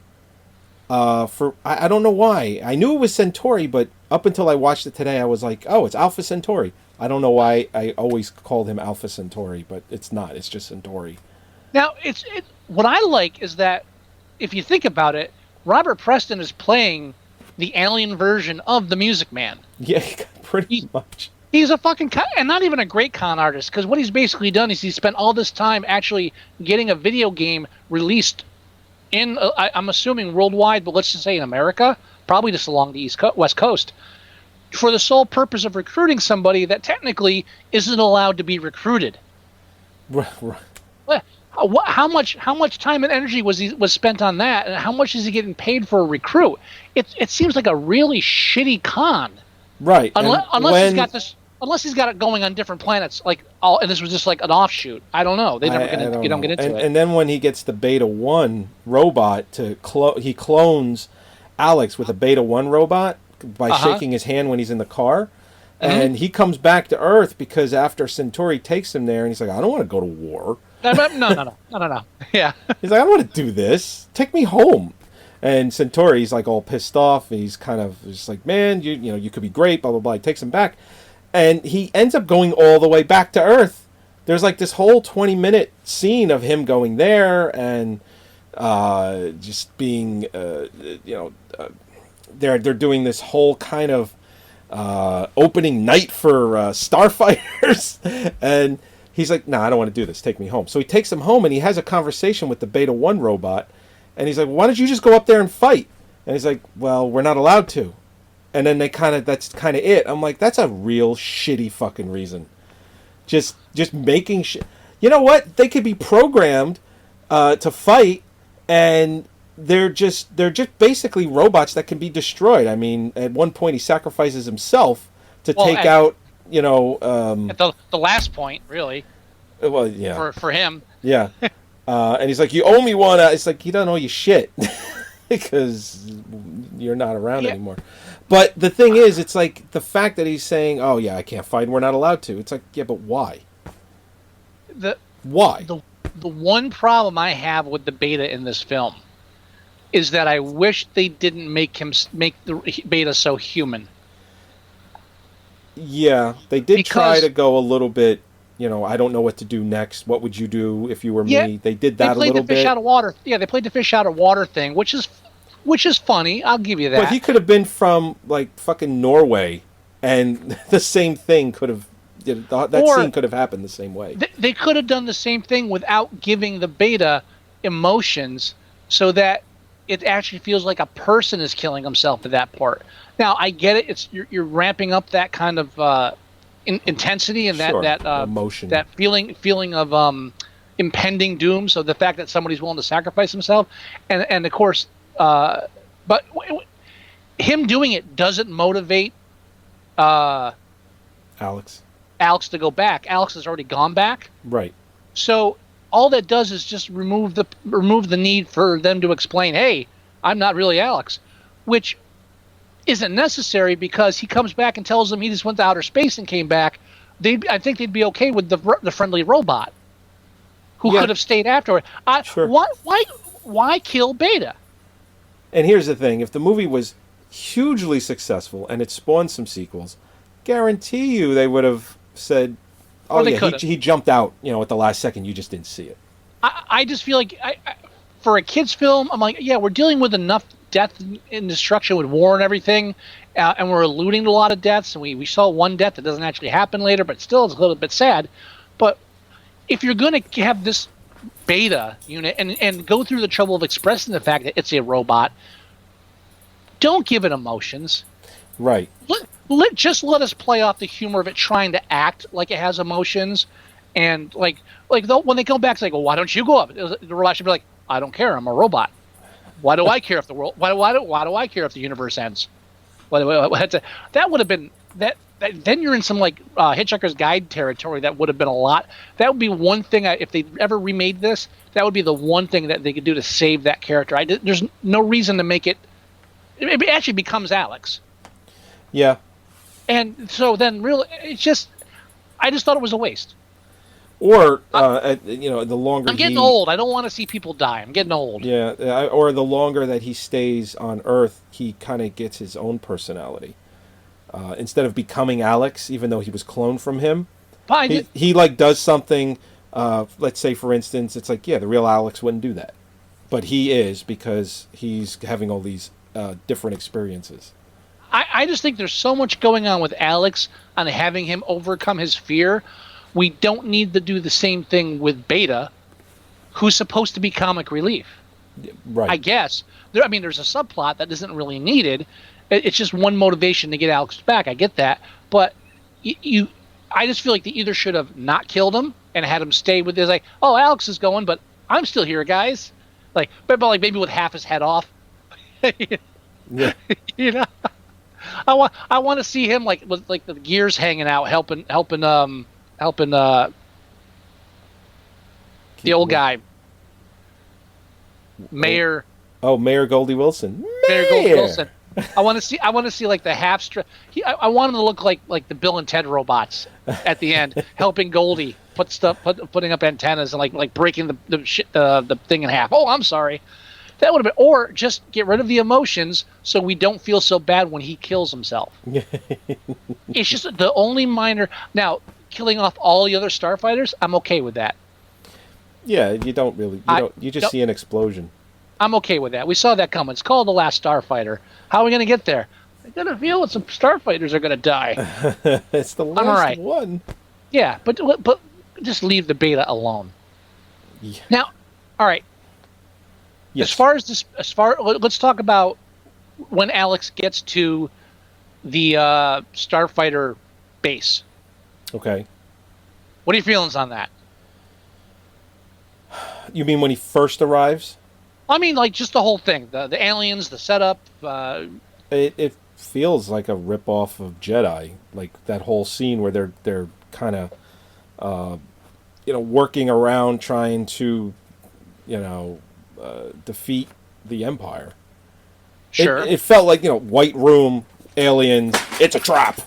I don't know why. I knew it was Centauri, but up until I watched it today, I was like, oh, it's Alpha Centauri. I don't know why I always called him Alpha Centauri, but it's not. It's just Centauri. Now, what I like is that if you think about it, Robert Preston is playing the alien version of the Music Man. Yeah, pretty much. He's a fucking and not even a great con artist, because what he's basically done is he's spent all this time actually getting a video game released in, I'm assuming worldwide, but let's just say in America, probably just along the West Coast, for the sole purpose of recruiting somebody that technically isn't allowed to be recruited. Right. How much time and energy was spent on that, and how much is he getting paid for a recruit? It seems like a really shitty con. Right. Unless he's got it going on different planets, and this was just like an offshoot. I don't know. They don't get into it. And then when he gets the Beta 1 robot he clones Alex with a Beta 1 robot by shaking his hand when he's in the car. Mm-hmm. And he comes back to Earth because after Centauri takes him there, and he's like, I don't want to go to war. No. Yeah. He's like, I don't want to do this. Take me home. And Centauri's like all pissed off. And he's kind of just like, man, you could be great, blah, blah, blah. He takes him back. And he ends up going all the way back to Earth. There's like this whole 20-minute scene of him going there and just being, they're doing this whole kind of opening night for Starfighters. And he's like, nah, I don't want to do this. Take me home. So he takes him home, and he has a conversation with the Beta 1 robot. And he's like, why don't you just go up there and fight? And he's like, well, we're not allowed to. And then that's kind of it. I'm like, that's a real shitty fucking reason. Just making shit. You know what? They could be programmed to fight, and they're just basically robots that can be destroyed. I mean, at one point he sacrifices himself to take out, at the last point, really. Well, yeah. For him. Yeah. And he's like, you owe me one. It's like, he doesn't owe you shit because you're not around anymore. But the thing is, it's like the fact that he's saying, oh, yeah, I can't fight and we're not allowed to. It's like, yeah, but why? Why? The one problem I have with the Beta in this film is that I wish they didn't make the Beta so human. Yeah, they did try to go a little bit, I don't know what to do next. What would you do if you were me? They did that a little bit. They played the fish out of water. Yeah, they played the fish out of water thing, which is funny. I'll give you that. But he could have been from like fucking Norway, and the same thing could have. Scene could have happened the same way. They could have done the same thing without giving the Beta emotions, so that it actually feels like a person is killing himself at that part. Now I get it. You're ramping up that kind of intensity and that emotion, that feeling of impending doom. So the fact that somebody's willing to sacrifice himself, and of course, but him doing it doesn't motivate Alex to go back. Alex has already gone back. Right. So all that does is just remove the need for them to explain, hey, I'm not really Alex, which isn't necessary because he comes back and tells them he just went to outer space and came back. I think they'd be okay with the friendly robot who could have stayed afterward. Sure. Why kill Beta? And here's the thing: if the movie was hugely successful and it spawned some sequels, guarantee you they would have said, Or "Oh they yeah, could've. he jumped out, at the last second. You just didn't see it." I just feel like for a kids film, I'm like, yeah, we're dealing with enough death and destruction with war and everything, and we're alluding to a lot of deaths, and we saw one death that doesn't actually happen later, but still it's a little bit sad. But if you're going to have this beta unit and go through the trouble of expressing the fact that it's a robot, don't give it emotions. Right. Let us play off the humor of it trying to act like it has emotions, and when they come back, it's like, well, why don't you go up? The robot should be like, I don't care. I'm a robot. Why do I care if the world? Why do I care if the universe ends? That would have been that. Then you're in some Hitchhiker's Guide territory. That would have been a lot. That would be one thing. If they ever remade this, that would be the one thing that they could do to save that character. There's no reason to make it. It actually becomes Alex. Yeah. And so then, really, I just thought it was a waste. Or the longer I'm getting old. I don't want to see people die. I'm getting old. Yeah. Or the longer that he stays on Earth, he kind of gets his own personality. Instead of becoming Alex, even though he was cloned from him, he does something. Let's say, for instance, it's like, yeah, the real Alex wouldn't do that, but he is, because he's having all these different experiences. I just think there's so much going on with Alex on having him overcome his fear. We don't need to do the same thing with Beta, who's supposed to be comic relief. Right. I guess. There's a subplot that isn't really needed. It's just one motivation to get Alex back. I get that. But I just feel like they either should have not killed him and had him stay with this, like, oh, Alex is going, but I'm still here, guys. But maybe with half his head off. Yeah. I want to see him with the gears hanging out, helping the old guy, Mayor. Oh, Mayor Goldie Wilson. Mayor Goldie Wilson. I want to see like the half strip. I want him to look like the Bill and Ted robots at the end, helping Goldie putting up antennas and like breaking the thing in half. Oh, I'm sorry. That would have been, or just get rid of the emotions so we don't feel so bad when he kills himself. It's just the only minor. Now, killing off all the other Starfighters, I'm okay with that. Yeah, you just see an explosion. I'm okay with that. We saw that coming. It's called The Last Starfighter. How are we going to get there? I got a feeling some Starfighters are going to die. It's the last one. Yeah, but just leave the Beta alone. Yeah. Now, all right. Yes. Let's talk about when Alex gets to the Starfighter base. Okay. What are your feelings on that? You mean when he first arrives? I mean, just the whole thing, the aliens, the setup. It feels like a ripoff of Jedi, like that whole scene where they're kind of, working around trying to, defeat the Empire. Sure. It felt like, white room, aliens, it's a trap.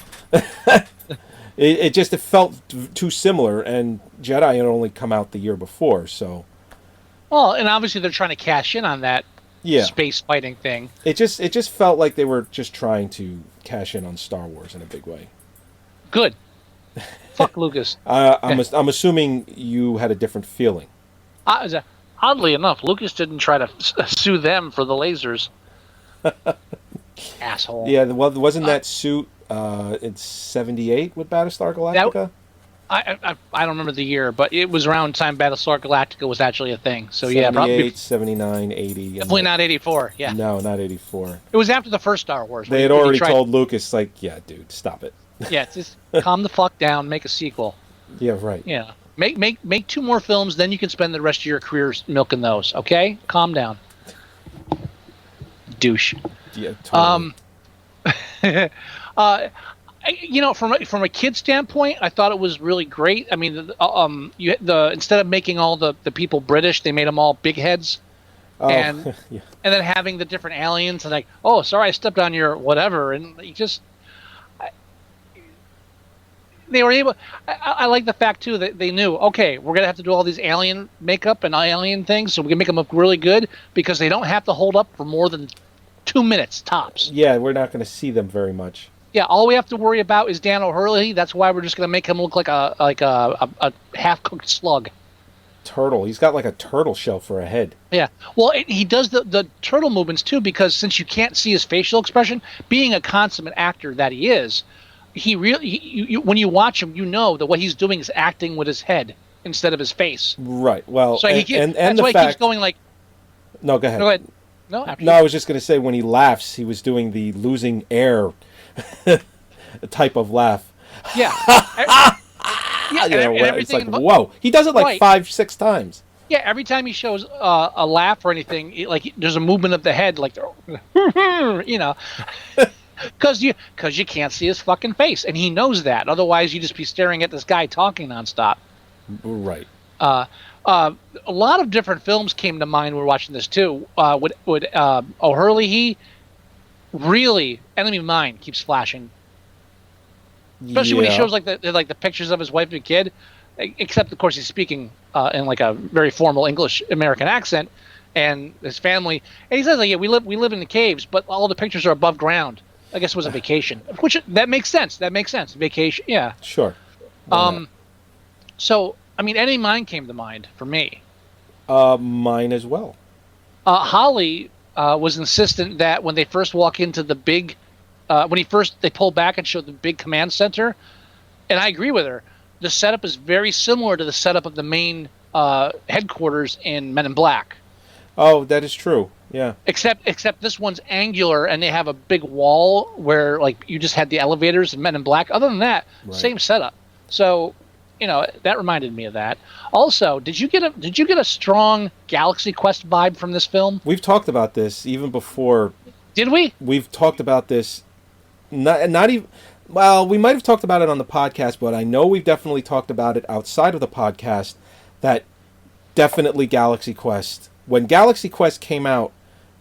It felt too similar, and Jedi had only come out the year before, so. Well, and obviously they're trying to cash in on that space fighting thing. It just felt like they were just trying to cash in on Star Wars in a big way. Good. Fuck Lucas. I'm assuming you had a different feeling. Oddly enough, Lucas didn't try to sue them for the lasers. Asshole. Yeah, well, wasn't that suit in '78 with Battlestar Galactica? I don't remember the year, but it was around time Battlestar Galactica was actually a thing. So 78, yeah, probably 79, 80. Definitely not 84. Yeah. No, not 84. It was after the first Star Wars. They had already told Lucas, yeah, dude, stop it. Yeah, just calm the fuck down, make a sequel. Yeah, right. Yeah. Make 2 more films, then you can spend the rest of your career milking those. Okay? Calm down. Douche. Yeah, totally. From a kid standpoint, I thought it was really great. I mean, instead of making all the people British, they made them all big heads, and yeah. And then having the different aliens and like, oh, sorry, I stepped on your whatever, and you just they were able. I like the fact too that they knew, okay, we're gonna have to do all these alien makeup and alien things, so we can make them look really good because they don't have to hold up for more than 2 minutes tops. Yeah, we're not going to see them very much. Yeah, all we have to worry about is Dan O'Hurley. That's why we're just going to make him look like a half-cooked slug. Turtle. He's got like a turtle shell for a head. Yeah. Well, he does the turtle movements too, because since you can't see his facial expression, being a consummate actor that he is, when you watch him, you know that what he's doing is acting with his head instead of his face. Right. Well, so and that's the why fact, he keeps going like. No, go ahead. Go ahead. No, No, I was just going to say when he laughs, he was doing the losing air type of laugh. Yeah. Yeah, You know, and everything. it's like, whoa. He does it like 5-6 times. Yeah, every time he shows a laugh or anything, there's a movement of the head, like, you know, because you can't see his fucking face, and he knows that. Otherwise, you just be staring at this guy talking nonstop. Right. A lot of different films came to mind when we were watching this too. Would O'Hurley, he really, Enemy of Mine keeps flashing. Especially when he shows like the pictures of his wife and kid, except of course he's speaking in like a very formal English American accent, and his family. And he says like, yeah, we live in the caves, but all the pictures are above ground. I guess it was a vacation, which that makes sense. Vacation, yeah. Sure. So I mean, Enemy of Mine came to mind for me. Mine as well. Holly was insistent that when they first walk into the big. When they pull back and show the big command center, and I agree with her, the setup is very similar to the setup of the main headquarters in Men in Black. Oh, that is true. Yeah. Except this one's angular, and they have a big wall where like you just had the elevators in Men in Black. Other than that, same setup. So, you know, that reminded me of that. Also, did you get a strong Galaxy Quest vibe from this film? We've talked about this even before. Did we? We've talked about this. Not even. Well, we might have talked about it on the podcast, but I know we've definitely talked about it outside of the podcast. That definitely Galaxy Quest. When Galaxy Quest came out,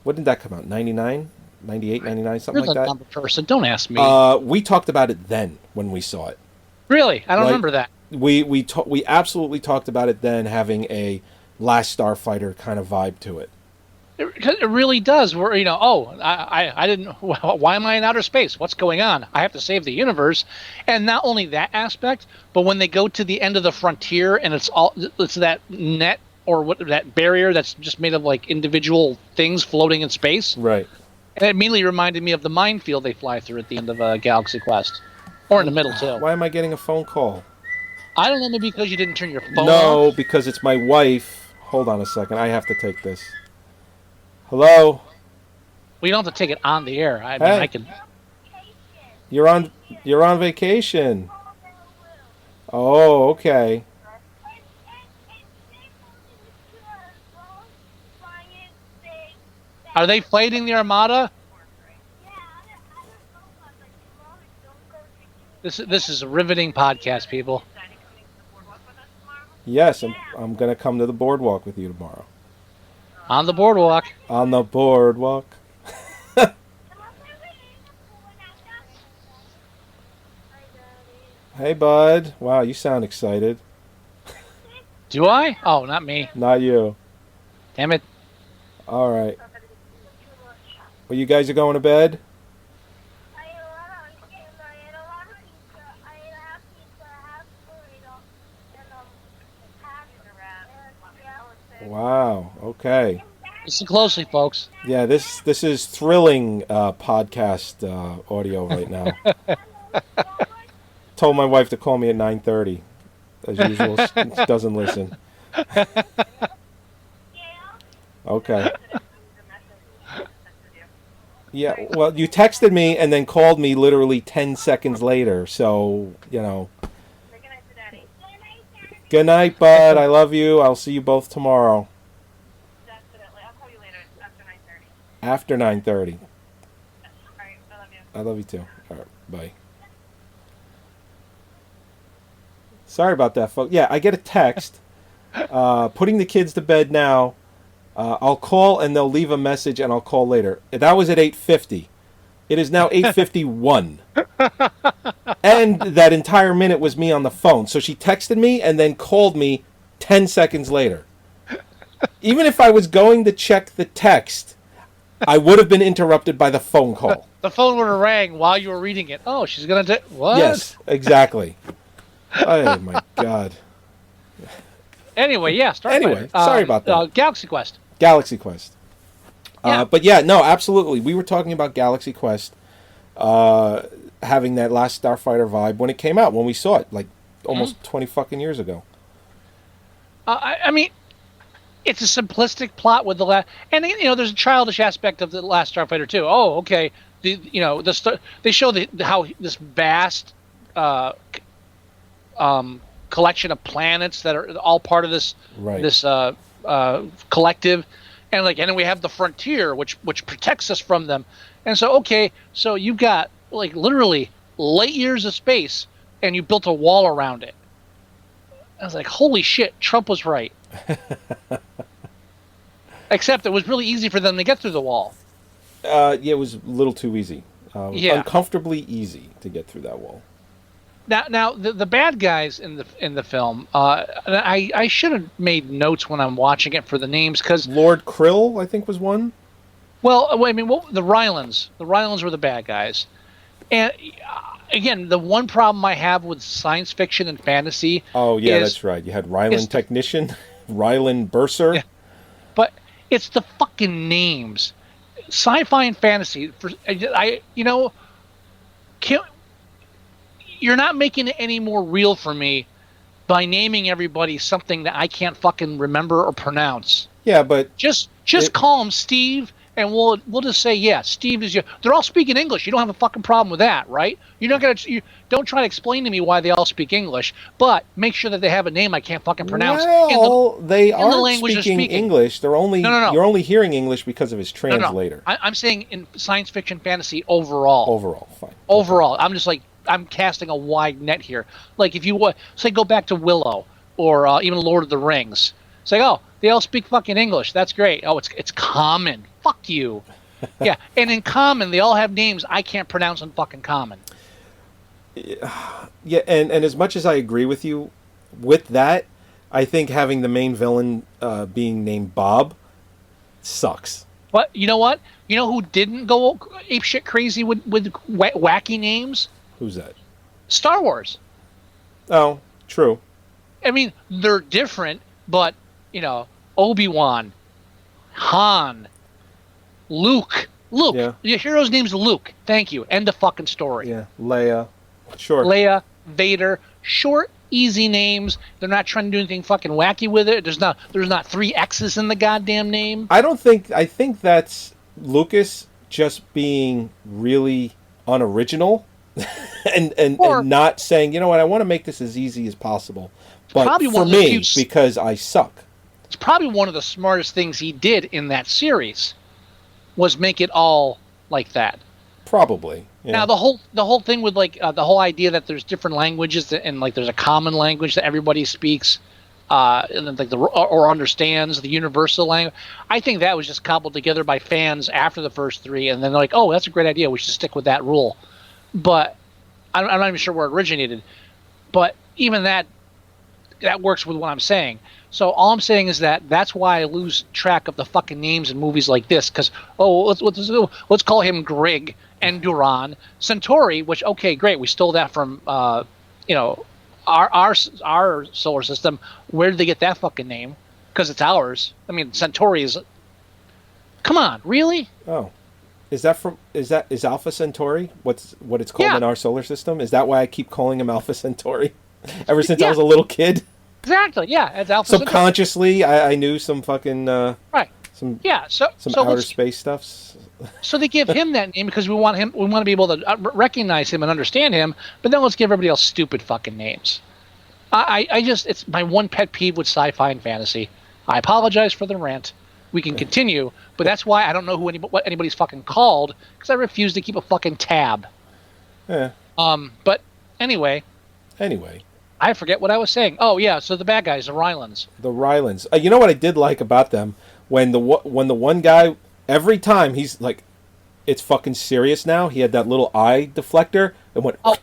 when did that come out? 99? 98, 99, something You're like that? You're the number person. Don't ask me. We talked about it then when we saw it. Really? I don't remember that. We absolutely talked about it then, having a Last Starfighter kind of vibe to it. It really does. Where I didn't. Why am I in outer space? What's going on? I have to save the universe, and not only that aspect, but when they go to the end of the frontier and it's that net or that barrier that's just made of like individual things floating in space. Right. And it immediately reminded me of the minefield they fly through at the end of Galaxy Quest, or in the middle too. Why am I getting a phone call? I don't know. Maybe because you didn't turn your phone off. No, because it's my wife. Hold on a second. I have to take this. Hello? We don't have to take it on the air. I mean, Hey. I can. You're on vacation. Oh, okay. Are they fighting the Armada? This is a riveting podcast, people. Yes, I'm going to come to the boardwalk with you tomorrow. On the boardwalk. On the boardwalk. Hey, bud. Wow, you sound excited. Do I? Oh, not me. Not you. Damn it. All right. Well, you guys are going to bed? Wow. Okay. Listen closely, folks. Yeah, this is thrilling podcast audio right now. Told my wife to call me at 9:30. As usual, she doesn't listen. Okay. Yeah, well, you texted me and then called me literally 10 seconds later, so, you know. Good night, bud. I love you. I'll see you both tomorrow. Definitely. I'll call you later after 9:30. After 9:30. All right. I love you. I love you too. All right, bye. Sorry about that, folks. Yeah, I get a text. Putting the kids to bed now. I'll call and they'll leave a message and I'll call later. That was at 8:50. It is now 8:51. And that entire minute was me on the phone. So she texted me and then called me 10 seconds later. Even if I was going to check the text, I would have been interrupted by the phone call. The phone would have rang while you were reading it. Oh, she's gonna do what? Yes, exactly. Oh my God. Anyway, yeah. Starfighter. Anyway, sorry about that. Galaxy Quest. Galaxy Quest. Yeah. But yeah, no, absolutely. We were talking about Galaxy Quest having that Last Starfighter vibe when it came out, when we saw it, like almost 20 fucking years ago. I mean, it's a simplistic plot with the last, and there's a childish aspect of the Last Starfighter too. Oh, okay. They show how this vast collection of planets that are all part of this collective, and then we have the frontier, which protects us from them. And so, okay, so you've got literally light years of space, and you built a wall around it. I was like, holy shit, Trump was right. Except it was really easy for them to get through the wall. Yeah, it was a little too easy. Uncomfortably easy to get through that wall. Now the bad guys in the film, I should have made notes when I'm watching it for the names, because Lord Krill, I think, was one. Well, I mean, the Rylans were the bad guys, and again, the one problem I have with science fiction and fantasy. Oh yeah, that's right. You had Rylan Technician, Rylan Bursar. Yeah, but it's the fucking names. Sci-fi and fantasy. You're not making it any more real for me by naming everybody something that I can't fucking remember or pronounce. Yeah, but just call him Steve, and we'll just say, yeah, Steve is your. They're all speaking English. You don't have a fucking problem with that, right? You're not gonna. You don't try to explain to me why they all speak English, but make sure that they have a name I can't fucking pronounce. Well, they are speaking English. They're only. No. You're only hearing English because of his translator. No. I'm saying in science fiction, fantasy overall. Overall, fine. Overall, I'm just I'm casting a wide net here. If you say go back to Willow or even Lord of the Rings, say, oh, they all speak fucking English. That's great. Oh, it's common. Fuck you. Yeah, and in common, they all have names I can't pronounce in fucking common. Yeah, and as much as I agree with you with that, I think having the main villain being named Bob sucks. But you know what? You know who didn't go apeshit crazy with wacky names? Who's that? Star Wars. Oh, true. I mean, they're different, but, Obi-Wan, Han, Luke. Yeah. Your hero's name's Luke. Thank you. End of fucking story. Yeah, Leia. Sure. Leia, Vader. Short, easy names. They're not trying to do anything fucking wacky with it. There's not 3 X's in the goddamn name. I think that's Lucas just being really unoriginal. and not saying, you know what, I want to make this as easy as possible. But for me, because I suck. It's probably one of the smartest things he did in that series was make it all like that. Probably. Yeah. Now the whole thing with the whole idea that there's different languages and there's a common language that everybody speaks and or understands, the universal language. I think that was just cobbled together by fans after the first 3, and then they're like, oh, that's a great idea. We should stick with that rule. But I'm not even sure where it originated. But even that works with what I'm saying. So all I'm saying is that's why I lose track of the fucking names in movies like this. Because let's call him Grig and Duran Centauri. Which, okay, great, we stole that from our solar system. Where did they get that fucking name? Because it's ours. I mean, Centauri is. Come on, really? Oh. Is Alpha Centauri what it's called in our solar system? Is that why I keep calling him Alpha Centauri? Ever since I was a little kid? Exactly, yeah. It's Alpha Subconsciously, I knew some fucking... right. Some outer space stuffs. So they give him that name because we want to be able to recognize him and understand him, but then let's give everybody else stupid fucking names. It's my one pet peeve with sci-fi and fantasy. I apologize for the rant. We can continue, but that's why I don't know what anybody's fucking called, because I refuse to keep a fucking tab. Yeah. But anyway, I forget what I was saying. Oh yeah, so the bad guys, the Rylans. The Rylans. You know what I did like about them when the one guy, every time he's like, it's fucking serious now. He had that little eye deflector and went. Oh.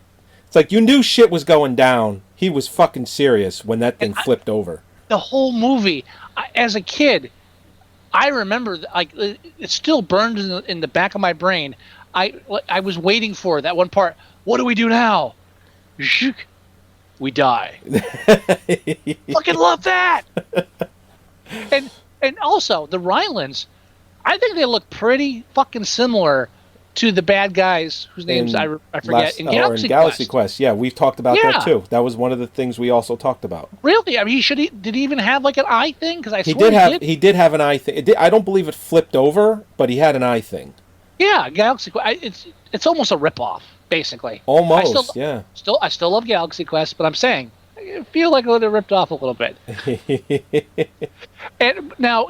It's like you knew shit was going down. He was fucking serious when that thing flipped over. The whole movie, as a kid. I remember, like, it still burned in the back of my brain. I was waiting for that one part. What do we do now? We die. Fucking love that. And also the Rylands, I think they look pretty fucking similar to the bad guys whose names I forget in Galaxy Quest. Yeah, we've talked about that too. That was one of the things we also talked about. Really? I mean, did he even have like an eye thing? Because he did have an eye thing. I don't believe it flipped over, but he had an eye thing. Yeah, Galaxy Quest. It's almost a ripoff, basically. Almost. I still love Galaxy Quest, but I'm saying I feel like it ripped off a little bit. And now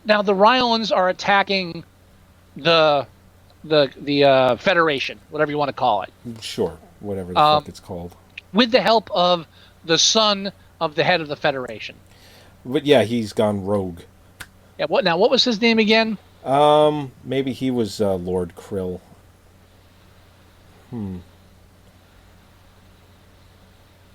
the Rylands are attacking the Federation, whatever you want to call it. Sure, whatever the fuck it's called. With the help of the son of the head of the Federation. But yeah, he's gone rogue. Yeah. What was his name again? Maybe he was Lord Krill.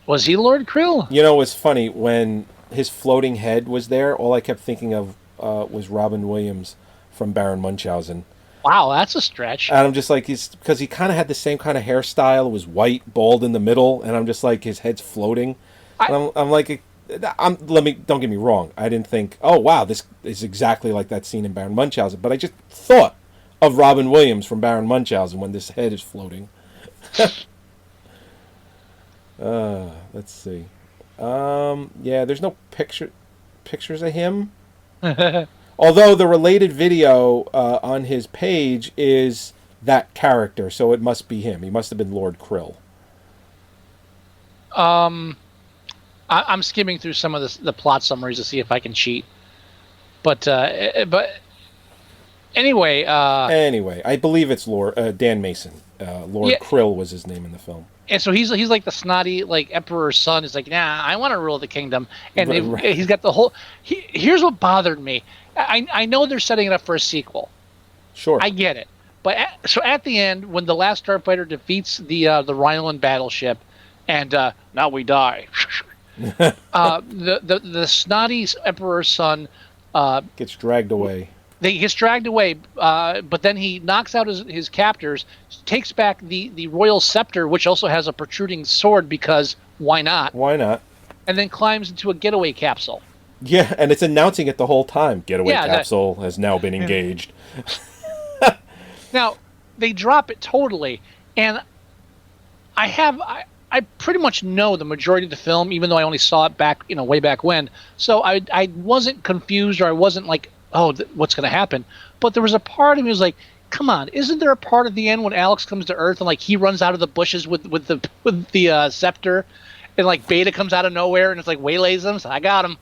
Was he Lord Krill? You know, it's funny when his floating head was there. All I kept thinking of was Robin Williams from Baron Munchausen. Wow, that's a stretch. And I'm just like, because he kind of had the same kind of hairstyle. It was white, bald in the middle, and I'm just like, his head's floating. I'm like, don't get me wrong. I didn't think, oh wow, this is exactly like that scene in Baron Munchausen. But I just thought of Robin Williams from Baron Munchausen when this head is floating. Let's see. Yeah, there's no pictures of him. Although the related video on his page is that character, so it must be him. He must have been Lord Krill. I'm skimming through some of the plot summaries to see if I can cheat. But anyway. Anyway, I believe it's Dan Mason. Lord Krill was his name in the film. And so he's like the snotty like emperor's son. He's like, nah, I want to rule the kingdom. And he's got the whole. Here's what bothered me. I know they're setting it up for a sequel. Sure, I get it. But at the end, when the Last Starfighter defeats the Ryland battleship, and now we die. The snotty emperor's son gets dragged away. He gets dragged away, but then he knocks out his captors, takes back the royal scepter, which also has a protruding sword, because why not? Why not? And then climbs into a getaway capsule. Yeah, and it's announcing it the whole time. Getaway capsule has now been engaged. Now, they drop it totally, and I pretty much know the majority of the film, even though I only saw it back, way back when. So I wasn't confused, or I wasn't like, oh, what's going to happen? But there was a part of me was like, come on, isn't there a part at the end when Alex comes to Earth and like he runs out of the bushes with the scepter, and like Beta comes out of nowhere and it's like waylays him? So I got him.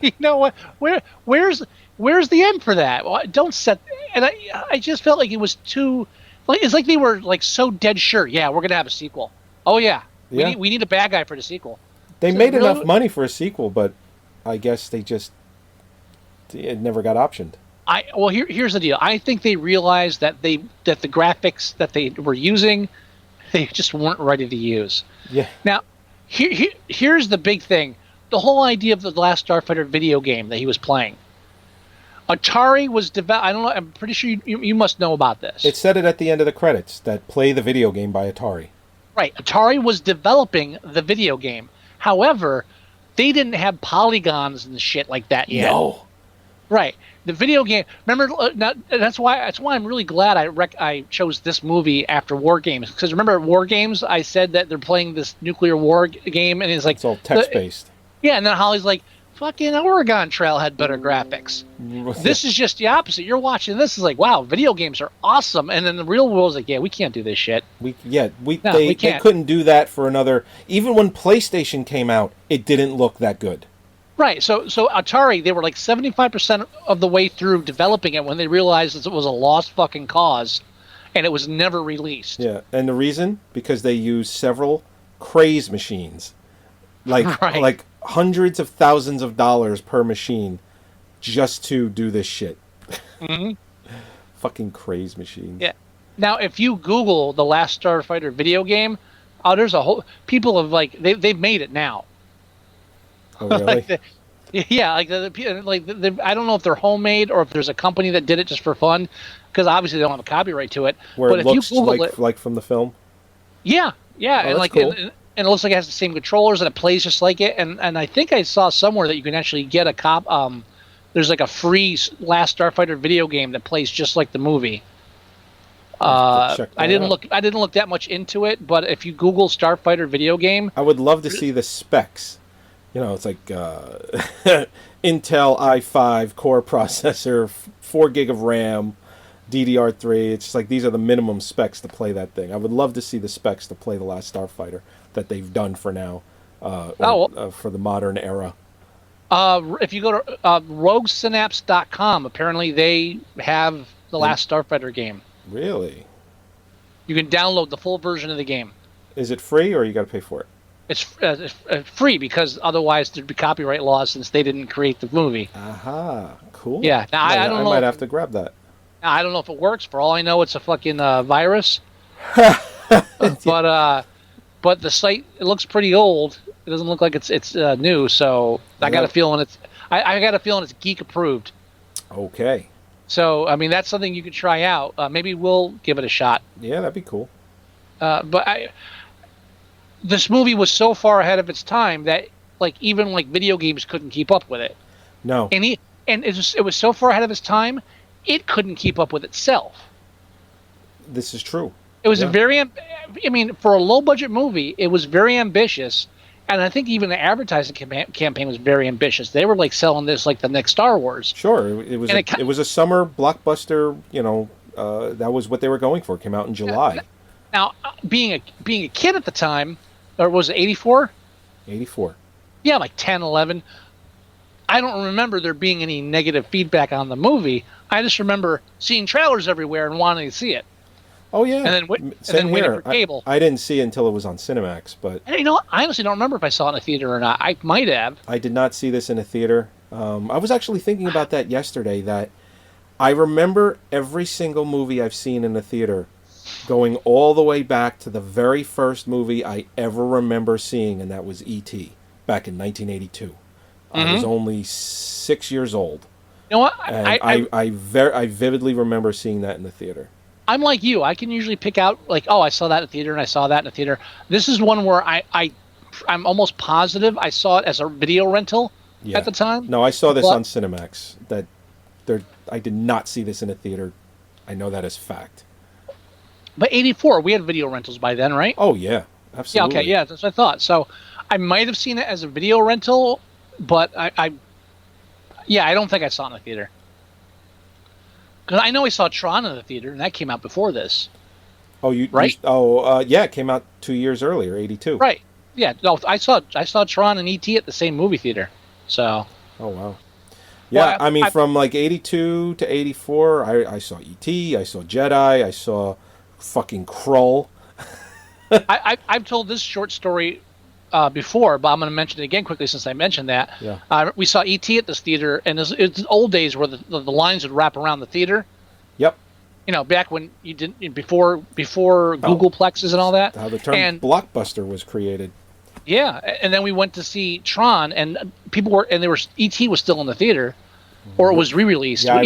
You know what? Where's the end for that? Well, don't set. And I just felt like it was too. Like it's like they were like so dead sure. Yeah, we're gonna have a sequel. Oh yeah. We need a bad guy for the sequel. They made enough money for a sequel, but I guess it never got optioned. Here's the deal. I think they realized that the graphics that they were using, they just weren't ready to use. Yeah. Now, here's the big thing. The whole idea of the Last Starfighter video game that he was playing. Atari was I don't know. I'm pretty sure you must know about this. It said it at the end of the credits that play the video game by Atari. Right. Atari was developing the video game. However, they didn't have polygons and shit like that yet. No. Right. The video game. Remember, that's why I'm really glad I chose this movie after War Games, because remember War Games? I said that they're playing this nuclear war game, and it's like it's all text based. Yeah, and then Holly's like, fucking Oregon Trail had better graphics. This is just the opposite. You're watching this is like, wow, video games are awesome, and then the real world is like, yeah, we can't do this shit. We couldn't do that for another. Even when PlayStation came out, it didn't look that good. Right. So Atari, they were like 75% of the way through developing it when they realized that it was a lost fucking cause, and it was never released. Yeah, and the reason? Because they used several craze machines. Like hundreds of thousands of dollars per machine just to do this shit. Mm-hmm. Fucking craze machines. Yeah. Now, if you Google the Last Starfighter video game, there's a whole... People have, like... They've made it now. Oh, really? Yeah, I don't know if they're homemade or if there's a company that did it just for fun, because obviously they don't have a copyright to it. Where But it if you looks Google it, like from the film. yeah, yeah, Oh, and that's cool. and it looks like it has the same controllers and it plays just like it. And I think I saw somewhere that you can actually get a cop. There's like a free Last Starfighter video game that plays just like the movie. I'll have to check that out. I didn't look that much into it, but if you Google Starfighter video game, I would love to see the specs. You know, it's like Intel i5 core processor, 4 gig of RAM, DDR3. It's just like these are the minimum specs to play that thing. I would love to see the specs to play the Last Starfighter that they've done for now, for the modern era. if you go to roguesynapse.com, apparently they have the Last Starfighter game. Really? You can download the full version of the game. Is it free or you got to pay for it? It's free because otherwise there'd be copyright laws since they didn't create the movie. Aha, cool. Yeah, now I don't know. I might have to grab that. Now, I don't know if it works. For all I know, it's a fucking virus. But the site, it looks pretty old. It doesn't look like it's new. So I got a feeling I got a feeling it's geek approved. Okay. So I mean that's something you could try out. Maybe we'll give it a shot. Yeah, that'd be cool. This movie was so far ahead of its time that even video games couldn't keep up with it. No. And it was so far ahead of its time, it couldn't keep up with itself. This is true. It was for a low budget movie, it was very ambitious, and I think even the advertising campaign was very ambitious. They were selling this like the next Star Wars. Sure, it was a summer blockbuster. You know, that was what they were going for. It came out in July. Now, being a kid at the time, or was it 84? 84. Yeah, like 10, 11. I don't remember there being any negative feedback on the movie. I just remember seeing trailers everywhere and wanting to see it. Oh yeah, and then waiting for cable. I didn't see it until it was on Cinemax, but I honestly don't remember if I saw it in a theater or not. I might have. I did not see this in a theater. I was actually thinking about that yesterday. That I remember every single movie I've seen in a theater, going all the way back to the very first movie I ever remember seeing, and that was E.T. back in 1982. I was only 6 years old. You know what? I vividly remember seeing that in the theater. I'm like you. I can usually pick out I saw that in the theater and I saw that in the theater. This is one where I'm almost positive I saw it as a video rental at the time. No, I saw this on Cinemax. I did not see this in a theater. I know that as fact. But 84, we had video rentals by then, right? Oh yeah, absolutely. Yeah, okay, yeah, that's what I thought. So I might have seen it as a video rental, but I don't think I saw it in the theater. Because I know I saw Tron in the theater, and that came out before this. Oh, yeah, it came out 2 years earlier, 82. Right. Yeah. No, I saw Tron and E.T. at the same movie theater. So. Oh wow. Yeah, well, from 82 to 84, I saw E.T., I saw Jedi, I saw fucking Krull. I've told this short story before, but I'm going to mention it again quickly since I mentioned that. Yeah. We saw E.T. at this theater, and it's old days where the lines would wrap around the theater. Yep. You know, back when you didn't before Googleplexes and all that. How the term blockbuster was created. Yeah, and then we went to see Tron, and E.T. was still in the theater, or it was re-released. Yeah, I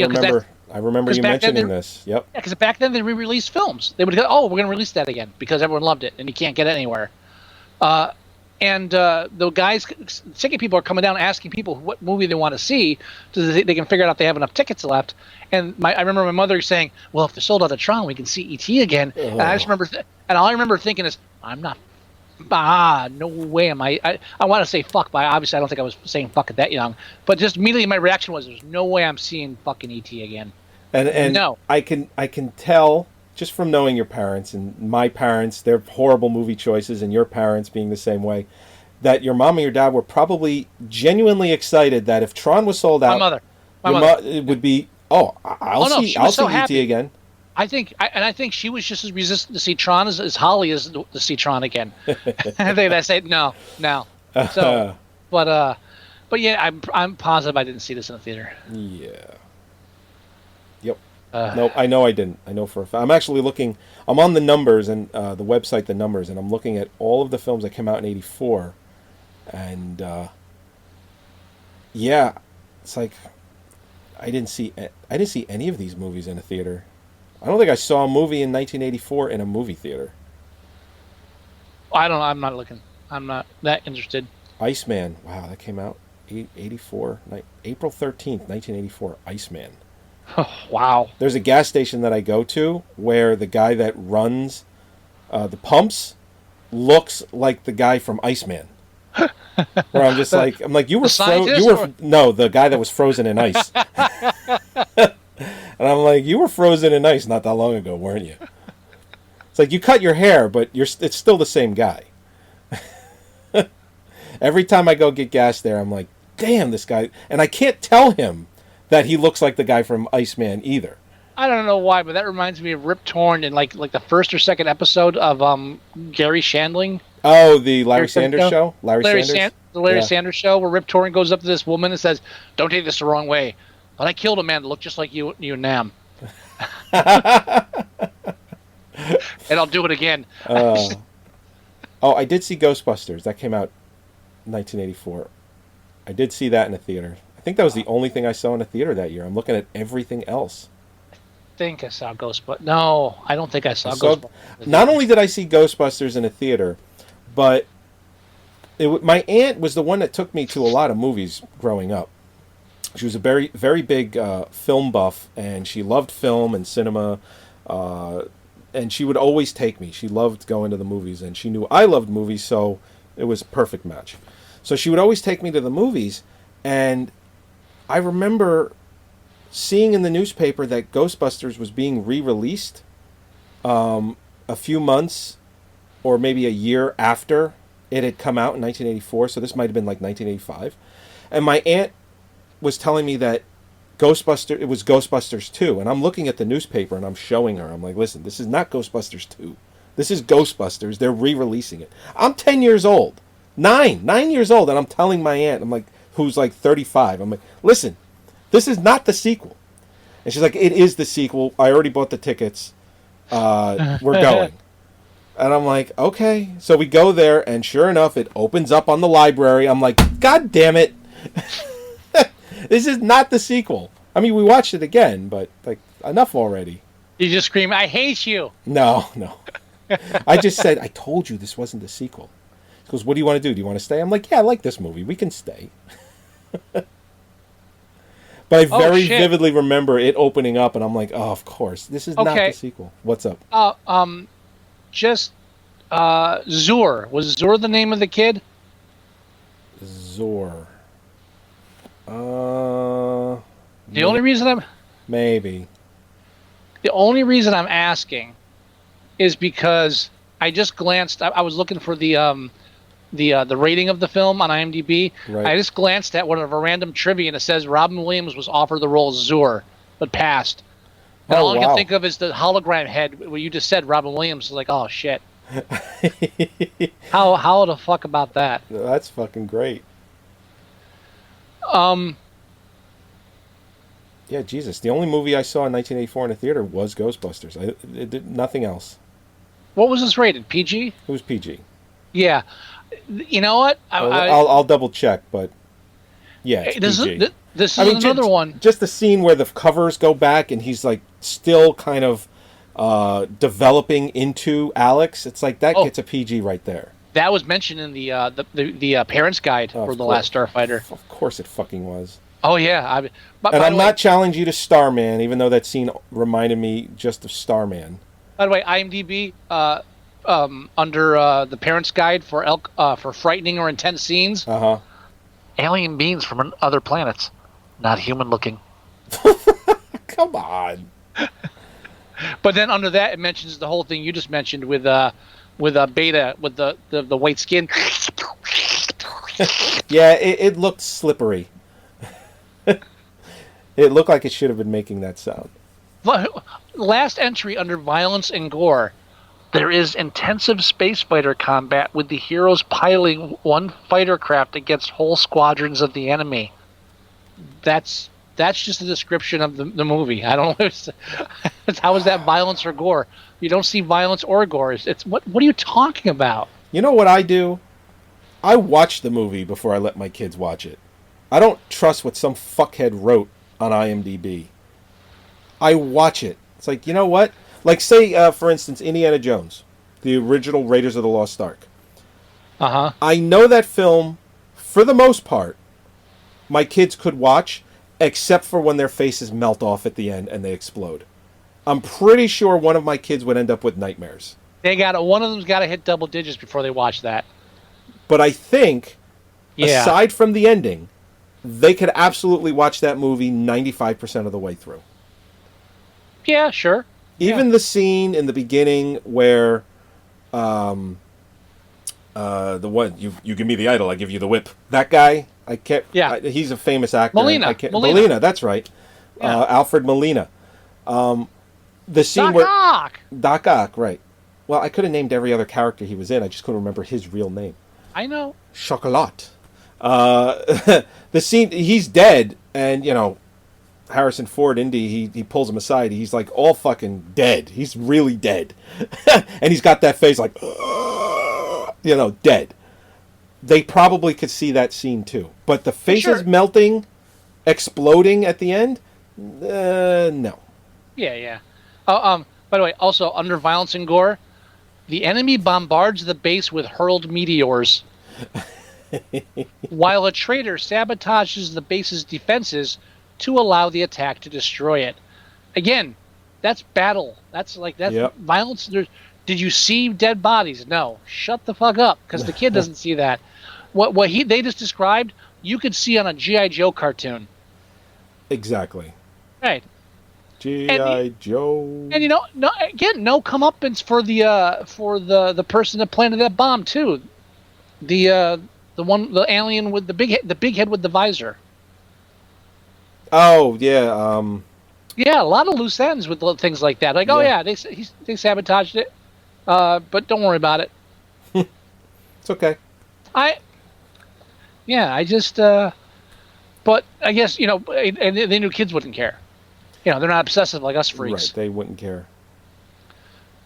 remember you mentioning this. Yep. Yeah, because back then they re-released films. They would go, "Oh, we're going to release that again," because everyone loved it, and you can't get it anywhere. And the guys, ticket people are coming down asking people what movie they want to see so that they can figure out if they have enough tickets left. And I remember my mother saying, "Well, if they're sold out of Tron, we can see E.T. again." And I just remember, and all I remember thinking is, "I'm not. No way am I want to say fuck, but obviously I don't think I was saying fuck at that young. But just immediately my reaction was, "There's no way I'm seeing fucking E.T. again." And no, I can tell just from knowing your parents and my parents, their horrible movie choices, and your parents being the same way, that your mom and your dad were probably genuinely excited that if Tron was sold out, my mother, it would be, I'll see E.T. again. I think she was just as resistant to see Tron as Holly is to see Tron again. I think I said no. So, but yeah, I'm positive I didn't see this in the theater. Yeah. Yep. Nope. I know I didn't. I know for a fact. I'm actually looking. I'm on the numbers and the website, the numbers, and I'm looking at all of the films that came out in '84, and Yeah, it's like I didn't see any of these movies in a theater. I don't think I saw a movie in 1984 in a movie theater. I don't know. I'm not looking. I'm not that interested. Iceman. Wow, that came out 84, April 13th, 1984. Iceman. Oh, wow. There's a gas station that I go to where the guy that runs the pumps looks like the guy from Iceman. Where I'm just like, you were no, the guy that was frozen in ice. And I'm like, you were frozen in ice not that long ago, weren't you? It's like you cut your hair, but it's still the same guy. Every time I go get gas there, I'm like, damn, this guy, and I can't tell him that he looks like the guy from Iceman either. I don't know why, but that reminds me of Rip Torn in like the first or second episode of Gary Shandling. Oh, the Larry Sanders show? Larry Sanders? The Larry Sanders show, where Rip Torn goes up to this woman and says, "Don't take this the wrong way, but I killed a man that looked just like you and Nam." And I'll do it again. Oh, I did see Ghostbusters. That came out in 1984. I did see that in a theater. I think that was the only thing I saw in a theater that year. I'm looking at everything else. I think I saw Ghostbusters. No, I don't think I saw Ghostbusters. Not only did I see Ghostbusters in a theater, but my aunt was the one that took me to a lot of movies growing up. She was a very, very big film buff, and she loved film and cinema, and she would always take me. She loved going to the movies, and she knew I loved movies, so it was a perfect match. So she would always take me to the movies, and I remember seeing in the newspaper that Ghostbusters was being re-released a few months or maybe a year after it had come out in 1984, so this might have been like 1985. And my aunt was telling me that it was Ghostbusters 2, and I'm looking at the newspaper and I'm showing her. I'm like, listen, this is not Ghostbusters 2. This is Ghostbusters. They're re-releasing it. I'm 10 years old. 9 years old, and I'm telling my aunt, I'm like, who's like 35. I'm like, listen, this is not the sequel. And she's like, it is the sequel. I already bought the tickets. We're going. And I'm like, okay. So we go there, and sure enough, it opens up on the library. I'm like, God damn it. This is not the sequel. I mean, we watched it again, but like, enough already. You just scream, "I hate you!" No. I just said, I told you this wasn't the sequel. He goes, what do you want to do? Do you want to stay? I'm like, yeah, I like this movie. We can stay. But I very vividly remember it opening up, and I'm like, oh, of course. This is not the sequel. What's up? Zur. Was Zur the name of the kid? Zur. The only reason I'm asking is because I just glanced. I was looking for the rating of the film on IMDb. Right. I just glanced at one of a random trivia, and it says Robin Williams was offered the role of Zur, but passed. And all I can think of is the hologram head. Where you just said Robin Williams, like, oh shit. How the fuck about that? That's fucking great. Yeah, Jesus. The only movie I saw in 1984 in a theater was Ghostbusters. It did nothing else. What was this rated? PG? It was PG. Yeah. You know what? I'll double check, but yeah, it's PG. This is another one. Just the scene where the covers go back and he's like still kind of developing into Alex. It's like that gets a PG right there. That was mentioned in the parents' guide for The Last Starfighter. Of course, it fucking was. Oh yeah, I'm not challenging you to Starman, even though that scene reminded me just of Starman. By the way, IMDb under the parents' guide for frightening or intense scenes. Alien beings from other planets, not human looking. Come on. But then under that, it mentions the whole thing you just mentioned with Beta with the white skin. Yeah, it looked slippery. It looked like it should have been making that sound. Last entry under violence and gore. There is intensive space fighter combat with the heroes piloting one fighter craft against whole squadrons of the enemy. That's just a description of the movie. I don't know. How is that violence or gore? You don't see violence or gore. It's what are you talking about? You know what I do? I watch the movie before I let my kids watch it. I don't trust what some fuckhead wrote on IMDb. I watch it. It's like, you know what? Like, say, for instance, Indiana Jones, the original Raiders of the Lost Ark. Uh-huh. I know that film, for the most part, my kids could watch, except for when their faces melt off at the end and they explode. I'm pretty sure one of my kids would end up with nightmares. One of them's got to hit double digits before they watch that. But I think, Yeah. aside from the ending, they could absolutely watch that movie 95% of the way through. Yeah, sure. Even the scene in the beginning where the one you give me the idol, I give you the whip. That guy, I can't. Yeah. He's a famous actor. Molina. I can't, Molina. Molina, that's right. Yeah. Alfred Molina. The scene Doc where Ock! Doc Ock, right? Well, I could have named every other character he was in. I just couldn't remember his real name. I know. Chocolat. The scene, he's dead, and Harrison Ford, Indy, he pulls him aside. He's like all fucking dead. He's really dead, and he's got that face like, dead. They probably could see that scene too, but the faces Sure. melting, exploding at the end, no. Yeah. By the way, also, under violence and gore, the enemy bombards the base with hurled meteors, while a traitor sabotages the base's defenses to allow the attack to destroy it. Again, that's battle. That's Yep. violence. Did you see dead bodies? No. Shut the fuck up, because the kid doesn't see that. What they just described, you could see on a G.I. Joe cartoon. Exactly. Right. G.I. Joe. And no comeuppance for the person that planted that bomb too. The alien with the big head with the visor. Oh yeah. Yeah, a lot of loose ends with things like that. Like, they sabotaged it, but don't worry about it. It's okay. I just, but I guess and they knew kids wouldn't care. They're not obsessive like us freaks. Right, they wouldn't care.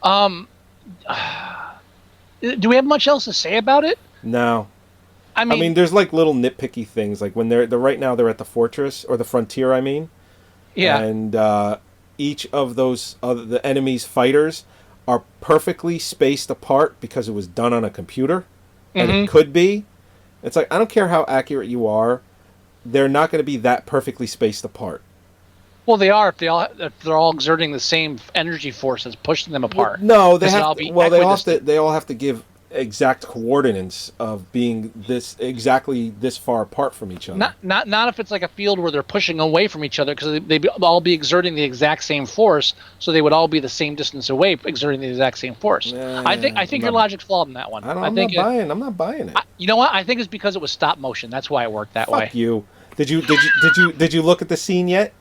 Do we have much else to say about it? No. I mean, there's like little nitpicky things, like when they're right now they're at the fortress or the frontier. I mean, yeah. And each of those the enemy's fighters are perfectly spaced apart because it was done on a computer, and it could be. It's like, I don't care how accurate you are, they're not going to be that perfectly spaced apart. Well, they are if they're all exerting the same energy force that's pushing them apart. No, they Because have. it'll be Well, equidistant. they all have to give exact coordinates of being exactly this far apart from each other. Not if it's like a field where they're pushing away from each other, because they'd all be exerting the exact same force, so they would all be the same distance away, exerting the exact same force. I think your logic's flawed in that one. I'm not buying it. You know what? I think it's because it was stop motion. That's why it worked that way. Fuck you. Did you look at the scene yet?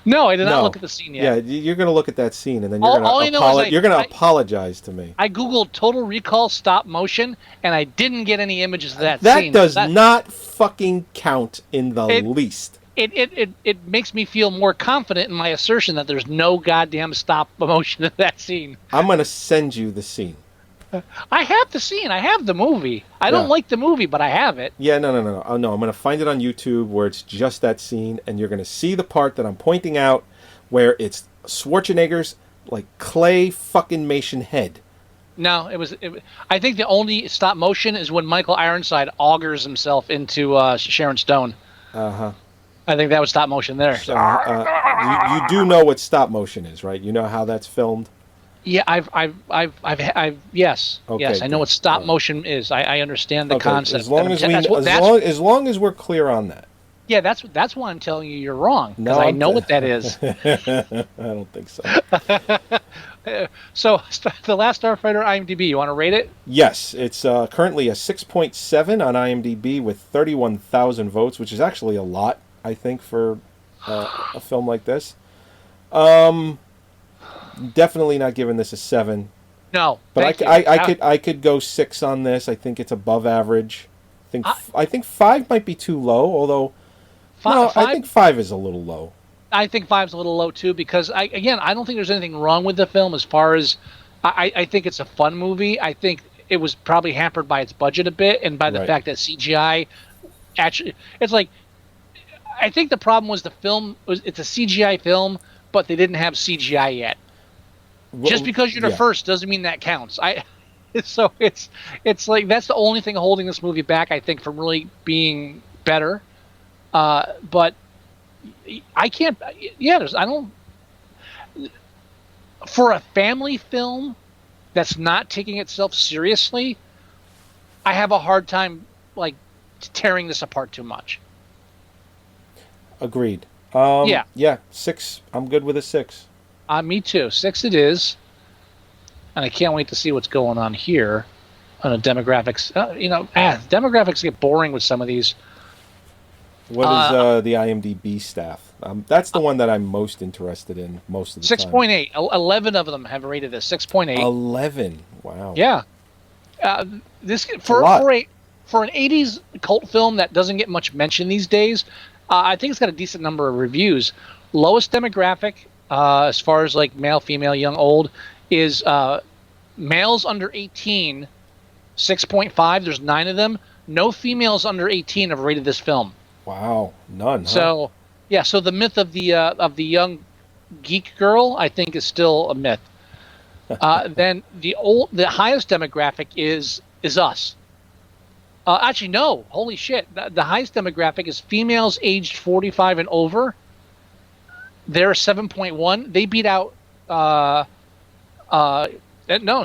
No, I did not No. look at the scene yet. Yeah, you're gonna look at that scene, and then All I know is you're gonna apologize to me. I googled Total Recall stop motion, and I didn't get any images of that That scene. does not fucking count in the least. It makes me feel more confident in my assertion that there's no goddamn stop motion in that scene. I'm gonna send you the scene. I have the scene. I have the movie. I don't like the movie, but I have it. Yeah, no. Oh, no, I'm going to find it on YouTube where it's just that scene, and you're going to see the part that I'm pointing out where it's Schwarzenegger's, like, clay fucking Mason head. No, I think the only stop motion is when Michael Ironside augers himself into Sharon Stone. Uh-huh. I think that was stop motion there. So, you do know what stop motion is, right? You know how that's filmed? Yeah, yes, Okay, yes, I know good. what stop motion is. I understand the concept. As long as we're clear on that. Yeah, that's why I'm telling you you're wrong, because No, I know what that is. I don't think so. So, the Last Starfighter IMDb, you want to rate it? Yes, it's currently a 6.7 on IMDb with 31,000 votes, which is actually a lot, I think, for a film like this. Definitely not giving this a 7. No, But thank you. I could go 6 on this. I think it's above average. I think 5 might be too low, although I think 5 is a little low. I think 5's a little low too, because I don't think there's anything wrong with the film as far as I think it's a fun movie. I think it was probably hampered by its budget a bit and by the Right. fact that CGI actually, it's like I think the problem was it's a CGI film, but they didn't have CGI yet. Just because you're the first doesn't mean that counts. So it's like that's the only thing holding this movie back, I think, from really being better. But I can't. Yeah, I don't. For a family film that's not taking itself seriously, I have a hard time like tearing this apart too much. Agreed. Yeah. Yeah, 6. I'm good with a 6. Me too. 6 it is. And I can't wait to see what's going on here on the demographics. Demographics get boring with some of these. What is the IMDb staff? That's the one that I'm most interested in most of the time. 6.8. 11 of them have rated this. 6.8. 11. Wow. Yeah. This for an 80s cult film that doesn't get much mention these days, I think it's got a decent number of reviews. Lowest demographic, as far as like male, female, young, old, is males under 18, 6.5. There's 9 of them. No females under 18 have rated this film. Wow, none. Huh? So, yeah. So the myth of the young geek girl, I think, is still a myth. Then the highest demographic is us. Actually, no. Holy shit. The highest demographic is females aged 45 and over. They're 7.1. They beat out.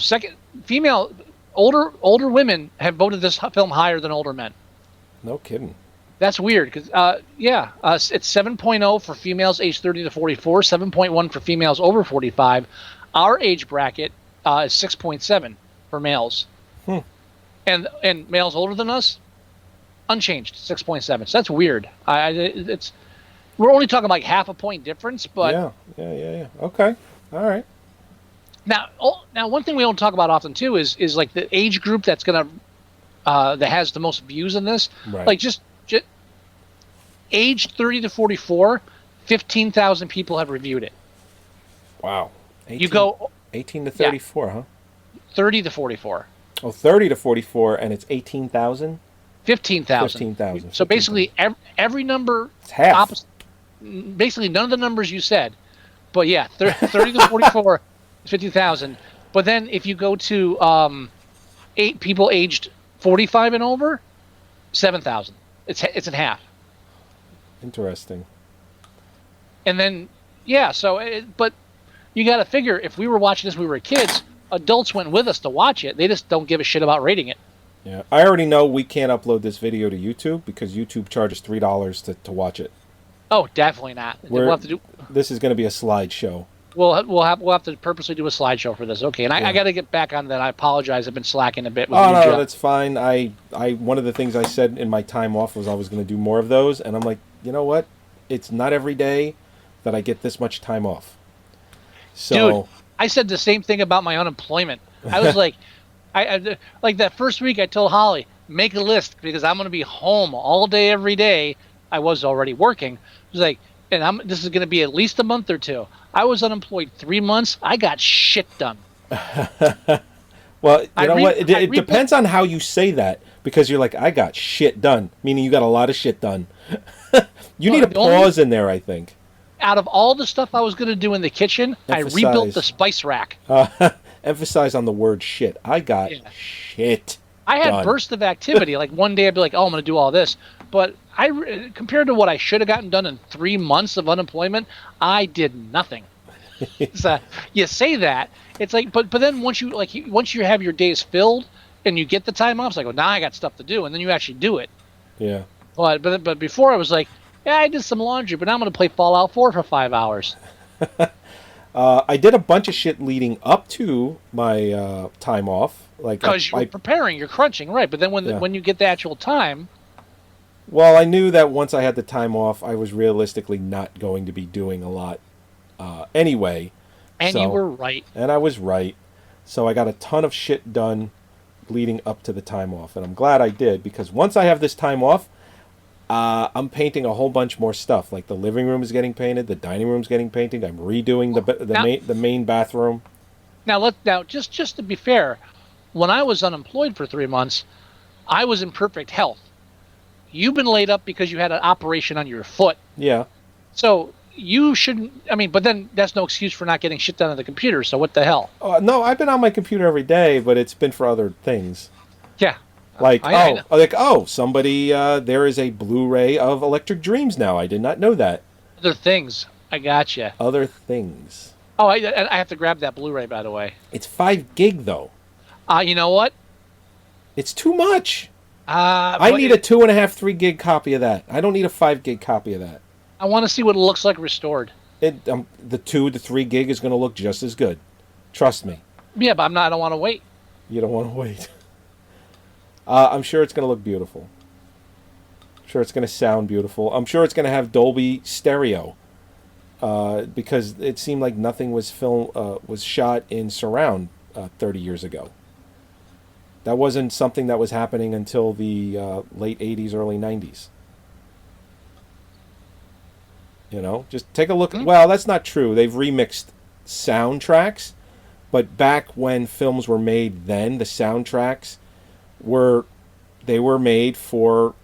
Second female older women have voted this film higher than older men. No kidding. That's weird because it's 7.0 for females aged 30 to 44, 7.1 for females over 45. Our age bracket is 6.7 for males, and males older than us, unchanged 6.7. So that's weird. We're only talking like half a point difference, but yeah. Okay, all right. Now, one thing we don't talk about often too is like the age group that's gonna that has the most views in this. Right. Like just age 30 to 44, 15,000 people have reviewed it. Wow. 18, you go 18 to 34, huh? 30 to 44. Oh, 30 to 44, and it's 18,000? 15,000. 15,000. So basically, every number... It's half. Basically, none of the numbers you said. But yeah, 30 to 44 is 50,000. But then if you go to 8 people aged 45 and over, 7,000. It's in half. Interesting. And then, but you got to figure, if we were watching this when we were kids, adults went with us to watch it. They just don't give a shit about rating it. Yeah, I already know we can't upload this video to YouTube because YouTube charges $3 to watch it. Oh, definitely not. We'll have to do. This is going to be a slideshow. We'll have to purposely do a slideshow for this. Okay, and I got to get back on that. I apologize. I've been slacking a bit. With no, that's fine. I one of the things I said in my time off was I was going to do more of those, and I'm like, you know what? It's not every day that I get this much time off. So, dude, I said the same thing about my unemployment. I was like, I like that first week. I told Holly, make a list because I'm going to be home all day every day. I was already working. I was like, and this is going to be at least a month or two. I was unemployed 3 months. I got shit done. Well, you know what? It depends on how you say that because you're like, I got shit done, meaning you got a lot of shit done. You need a pause in there, I think. Out of all the stuff I was going to do in the kitchen, I rebuilt the spice rack. Emphasize on the word shit. I got shit I had done. bursts of activity. Like one day I'd be like, oh, I'm going to do all this. But compared to what I should have gotten done in 3 months of unemployment, I did nothing. So you say that, it's like, but then once you have your days filled and you get the time off, it's like, well, now I got stuff to do, and then you actually do it. Yeah. But before I was like, yeah, I did some laundry, but now I'm going to play Fallout 4 for 5 hours. I did a bunch of shit leading up to my time off, like because you're preparing, you're crunching, right? But then when you get the actual time. Well, I knew that once I had the time off, I was realistically not going to be doing a lot anyway. And you were right. And I was right. So I got a ton of shit done leading up to the time off. And I'm glad I did, because once I have this time off, I'm painting a whole bunch more stuff. Like the living room is getting painted, the dining room's getting painted. I'm redoing the main bathroom. Now just to be fair, when I was unemployed for 3 months, I was in perfect health. you've been laid up because you had an operation on your foot. Yeah. So you shouldn't. I mean, but then that's no excuse for not getting shit done on the computer. So what the hell? No, I've been on my computer every day, but it's been for other things. Yeah. Like I know. somebody there is a Blu-ray of Electric Dreams now. I did not know that. Other things. I gotcha. Other things. Oh, I have to grab that Blu-ray, by the way. It's 5 gig though. You know what? It's too much. I but need a 2.5, 3 gig copy of that. I don't need a 5 gig copy of that. I want to see what it looks like restored. The 2 to 3 gig is going to look just as good. Trust me. Yeah, but I don't want to wait. You don't want to wait. I'm sure it's going to look beautiful. I'm sure it's going to sound beautiful. I'm sure it's going to have Dolby stereo. Because it seemed like nothing was shot in surround 30 years ago. That wasn't something that was happening until the late 80s, early 90s. You know, just take a look. Well, that's not true. They've remixed soundtracks, but back when films were made then, the soundtracks were made for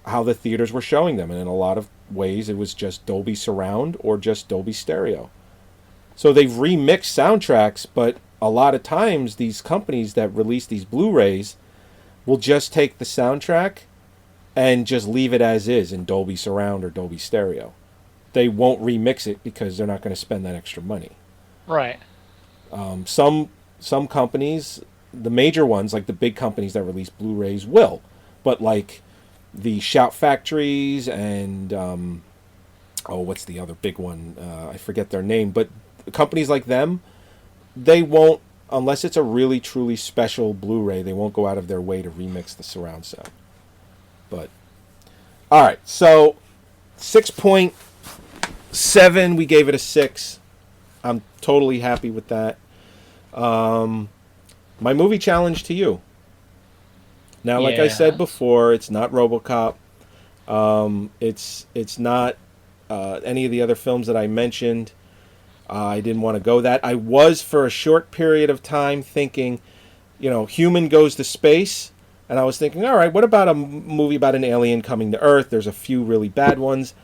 how the theaters were showing them, and in a lot of ways it was just Dolby surround or just Dolby stereo. So they've remixed soundtracks, but a lot of times these companies that release these Blu-rays will just take the soundtrack and just leave it as is in Dolby surround or Dolby stereo. They won't remix it because they're not going to spend that extra money. Right. Some companies, the major ones, like the big companies that release Blu-rays, will. But like the Shout Factories and what's the other big one? I forget their name. But companies like them, they won't, unless it's a really truly special Blu-ray, they won't go out of their way to remix the surround sound. But all right, so 6.7, we gave it a 6. I'm totally happy with that. My movie challenge to you. Now, like I said before, it's not RoboCop. It's not any of the other films that I mentioned. I didn't want to go that. I was, for a short period of time, thinking, Human goes to space. And I was thinking, all right, what about a movie about an alien coming to Earth? There's a few really bad ones.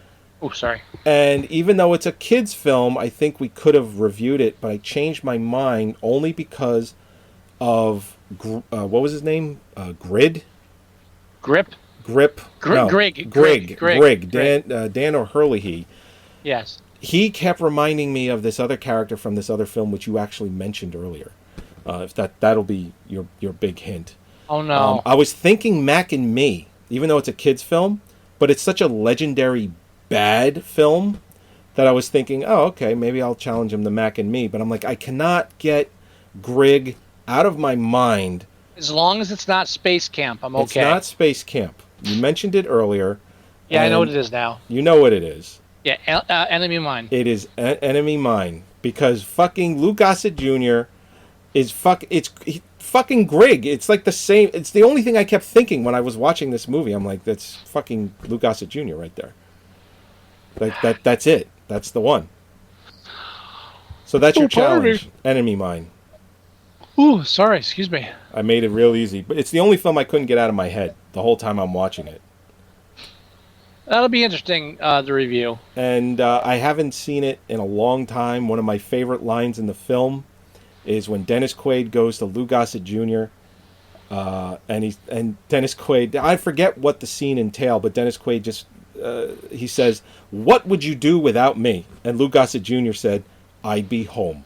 Oh, sorry. And even though it's a kid's film, I think we could have reviewed it, but I changed my mind only because of, what was his name? Grip? Greg. Dan O'Herlihy. Yes. He kept reminding me of this other character from this other film, which you actually mentioned earlier. If that'll be your big hint. Oh, no. I was thinking Mac and Me, even though it's a kid's film, but it's such a legendary bad film that I was thinking, oh, okay, maybe I'll challenge him to Mac and Me. But I'm like, I cannot get Greg out of my mind. As long as it's not Space Camp, I'm okay. It's not Space Camp. You mentioned it earlier. Yeah, I know what it is now. You know what it is. Yeah, Enemy Mine. It is Enemy Mine. Because fucking Lou Gossett Jr. is fucking Greg. It's like the same. It's the only thing I kept thinking when I was watching this movie. I'm like, that's fucking Lou Gossett Jr. right there. That's it. That's the one. So that's your challenge. Enemy Mine. Ooh, sorry. Excuse me. I made it real easy. But it's the only film I couldn't get out of my head the whole time I'm watching it. That'll be interesting, the review. And I haven't seen it in a long time. One of my favorite lines in the film is when Dennis Quaid goes to Lou Gossett Jr. And Dennis Quaid, I forget what the scene entailed, but Dennis Quaid just, he says, "What would you do without me?" And Lou Gossett Jr. said, "I'd be home."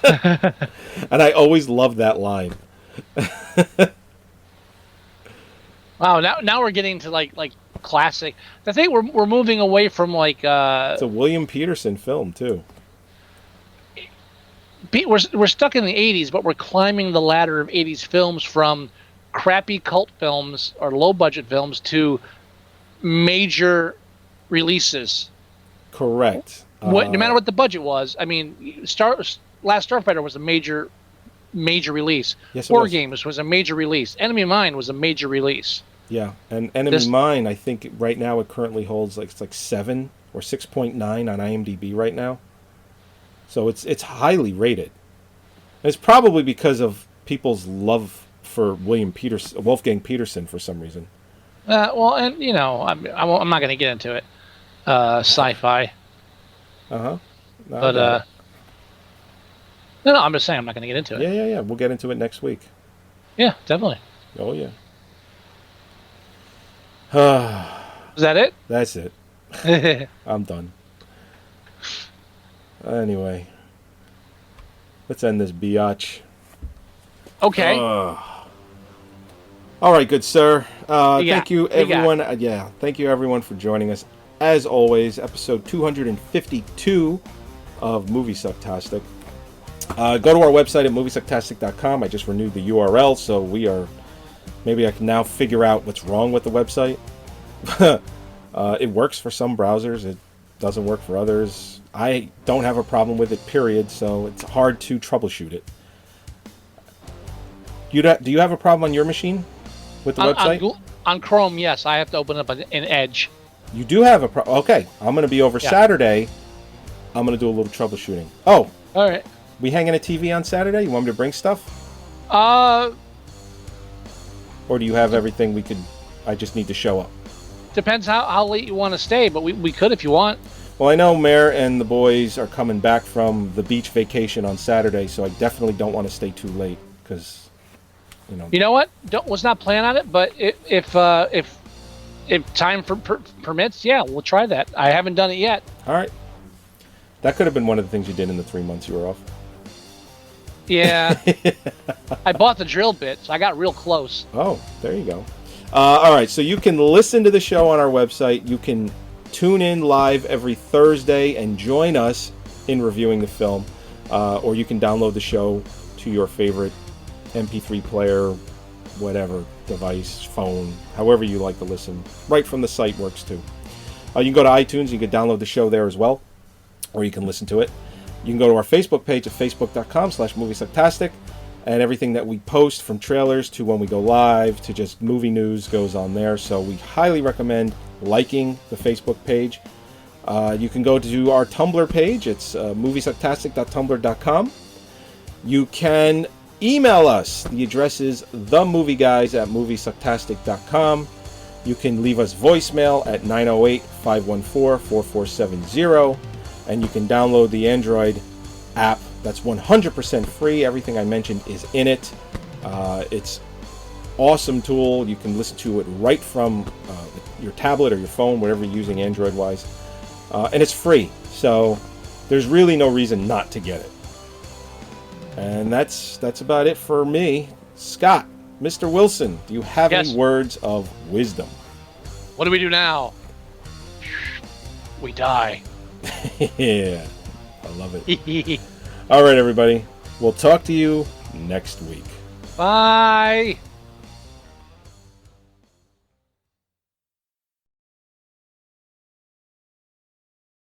And I always loved that line. Wow, now we're getting to like classic. I think we're moving away from like it's a William Peterson film too. We're stuck in the 80s, but we're climbing the ladder of 80s films from crappy cult films or low budget films to major releases. Correct. No matter what the budget was. I mean, Last Starfighter was a major release. Yes, War Games was a major release. Enemy Mine was a major release. Yeah, and Enemy Mine, I think right now it currently holds it's like 7 or 6.9 on IMDb right now. So it's highly rated. And it's probably because of people's love for Wolfgang Peterson for some reason. Well, and I'm not going to get into it. Sci-fi, Uh-huh. No, I but got it. no, I'm just saying I'm not going to get into it. Yeah. We'll get into it next week. Yeah, definitely. Oh, yeah. Is that it? That's it. I'm done. Anyway. Let's end this biatch. Okay. All right, good sir. You Thank you, got? You got? everyone. Thank you, everyone, for joining us. As always, episode 252 of Moviesucktastic. Go to our website at moviesucktastic.com. I just renewed the URL, so maybe I can now figure out what's wrong with the website. It works for some browsers. It doesn't work for others. I don't have a problem with it, period, so it's hard to troubleshoot it. Do you have a problem on your machine with the website? On Chrome, yes. I have to open up an Edge. You do have a problem. Okay, I'm going to be over Saturday. I'm going to do a little troubleshooting. Oh, all right. We hanging a TV on Saturday? You want me to bring stuff? Or do you have everything I just need to show up? Depends how late you want to stay, but we could if you want. Well, I know Mare and the boys are coming back from the beach vacation on Saturday, so I definitely don't want to stay too late because, You know what? Was not planning on it, but if time permits, yeah, we'll try that. I haven't done it yet. All right. That could have been one of the things you did in the 3 months you were off. Yeah. I bought the drill bit, so I got real close. Oh, there you go. All right, so you can listen to the show on our website. You can tune in live every Thursday and join us in reviewing the film. Or you can download the show to your favorite MP3 player, whatever device, phone, however you like to listen. Right from the site works too. You can go to iTunes. You can download the show there as well, or you can listen to it. You can go to our Facebook page at facebook.com/moviesucktastic, and everything that we post, from trailers to when we go live to just movie news, goes on there. So we highly recommend liking the Facebook page. You can go to our Tumblr page. It's moviesucktastic.tumblr.com. You can email us. The address is themovieguys@moviesucktastic.com. You can leave us voicemail at 908-514-4470. And you can download the Android app. That's 100% free. Everything I mentioned is in it. It's awesome tool. You can listen to it right from your tablet or your phone, whatever you're using Android-wise. And it's free. So there's really no reason not to get it. And that's about it for me. Scott, Mr. Wilson, do you have any words of wisdom? What do we do now? We die. Yeah, I love it. All right, everybody. We'll talk to you next week. Bye.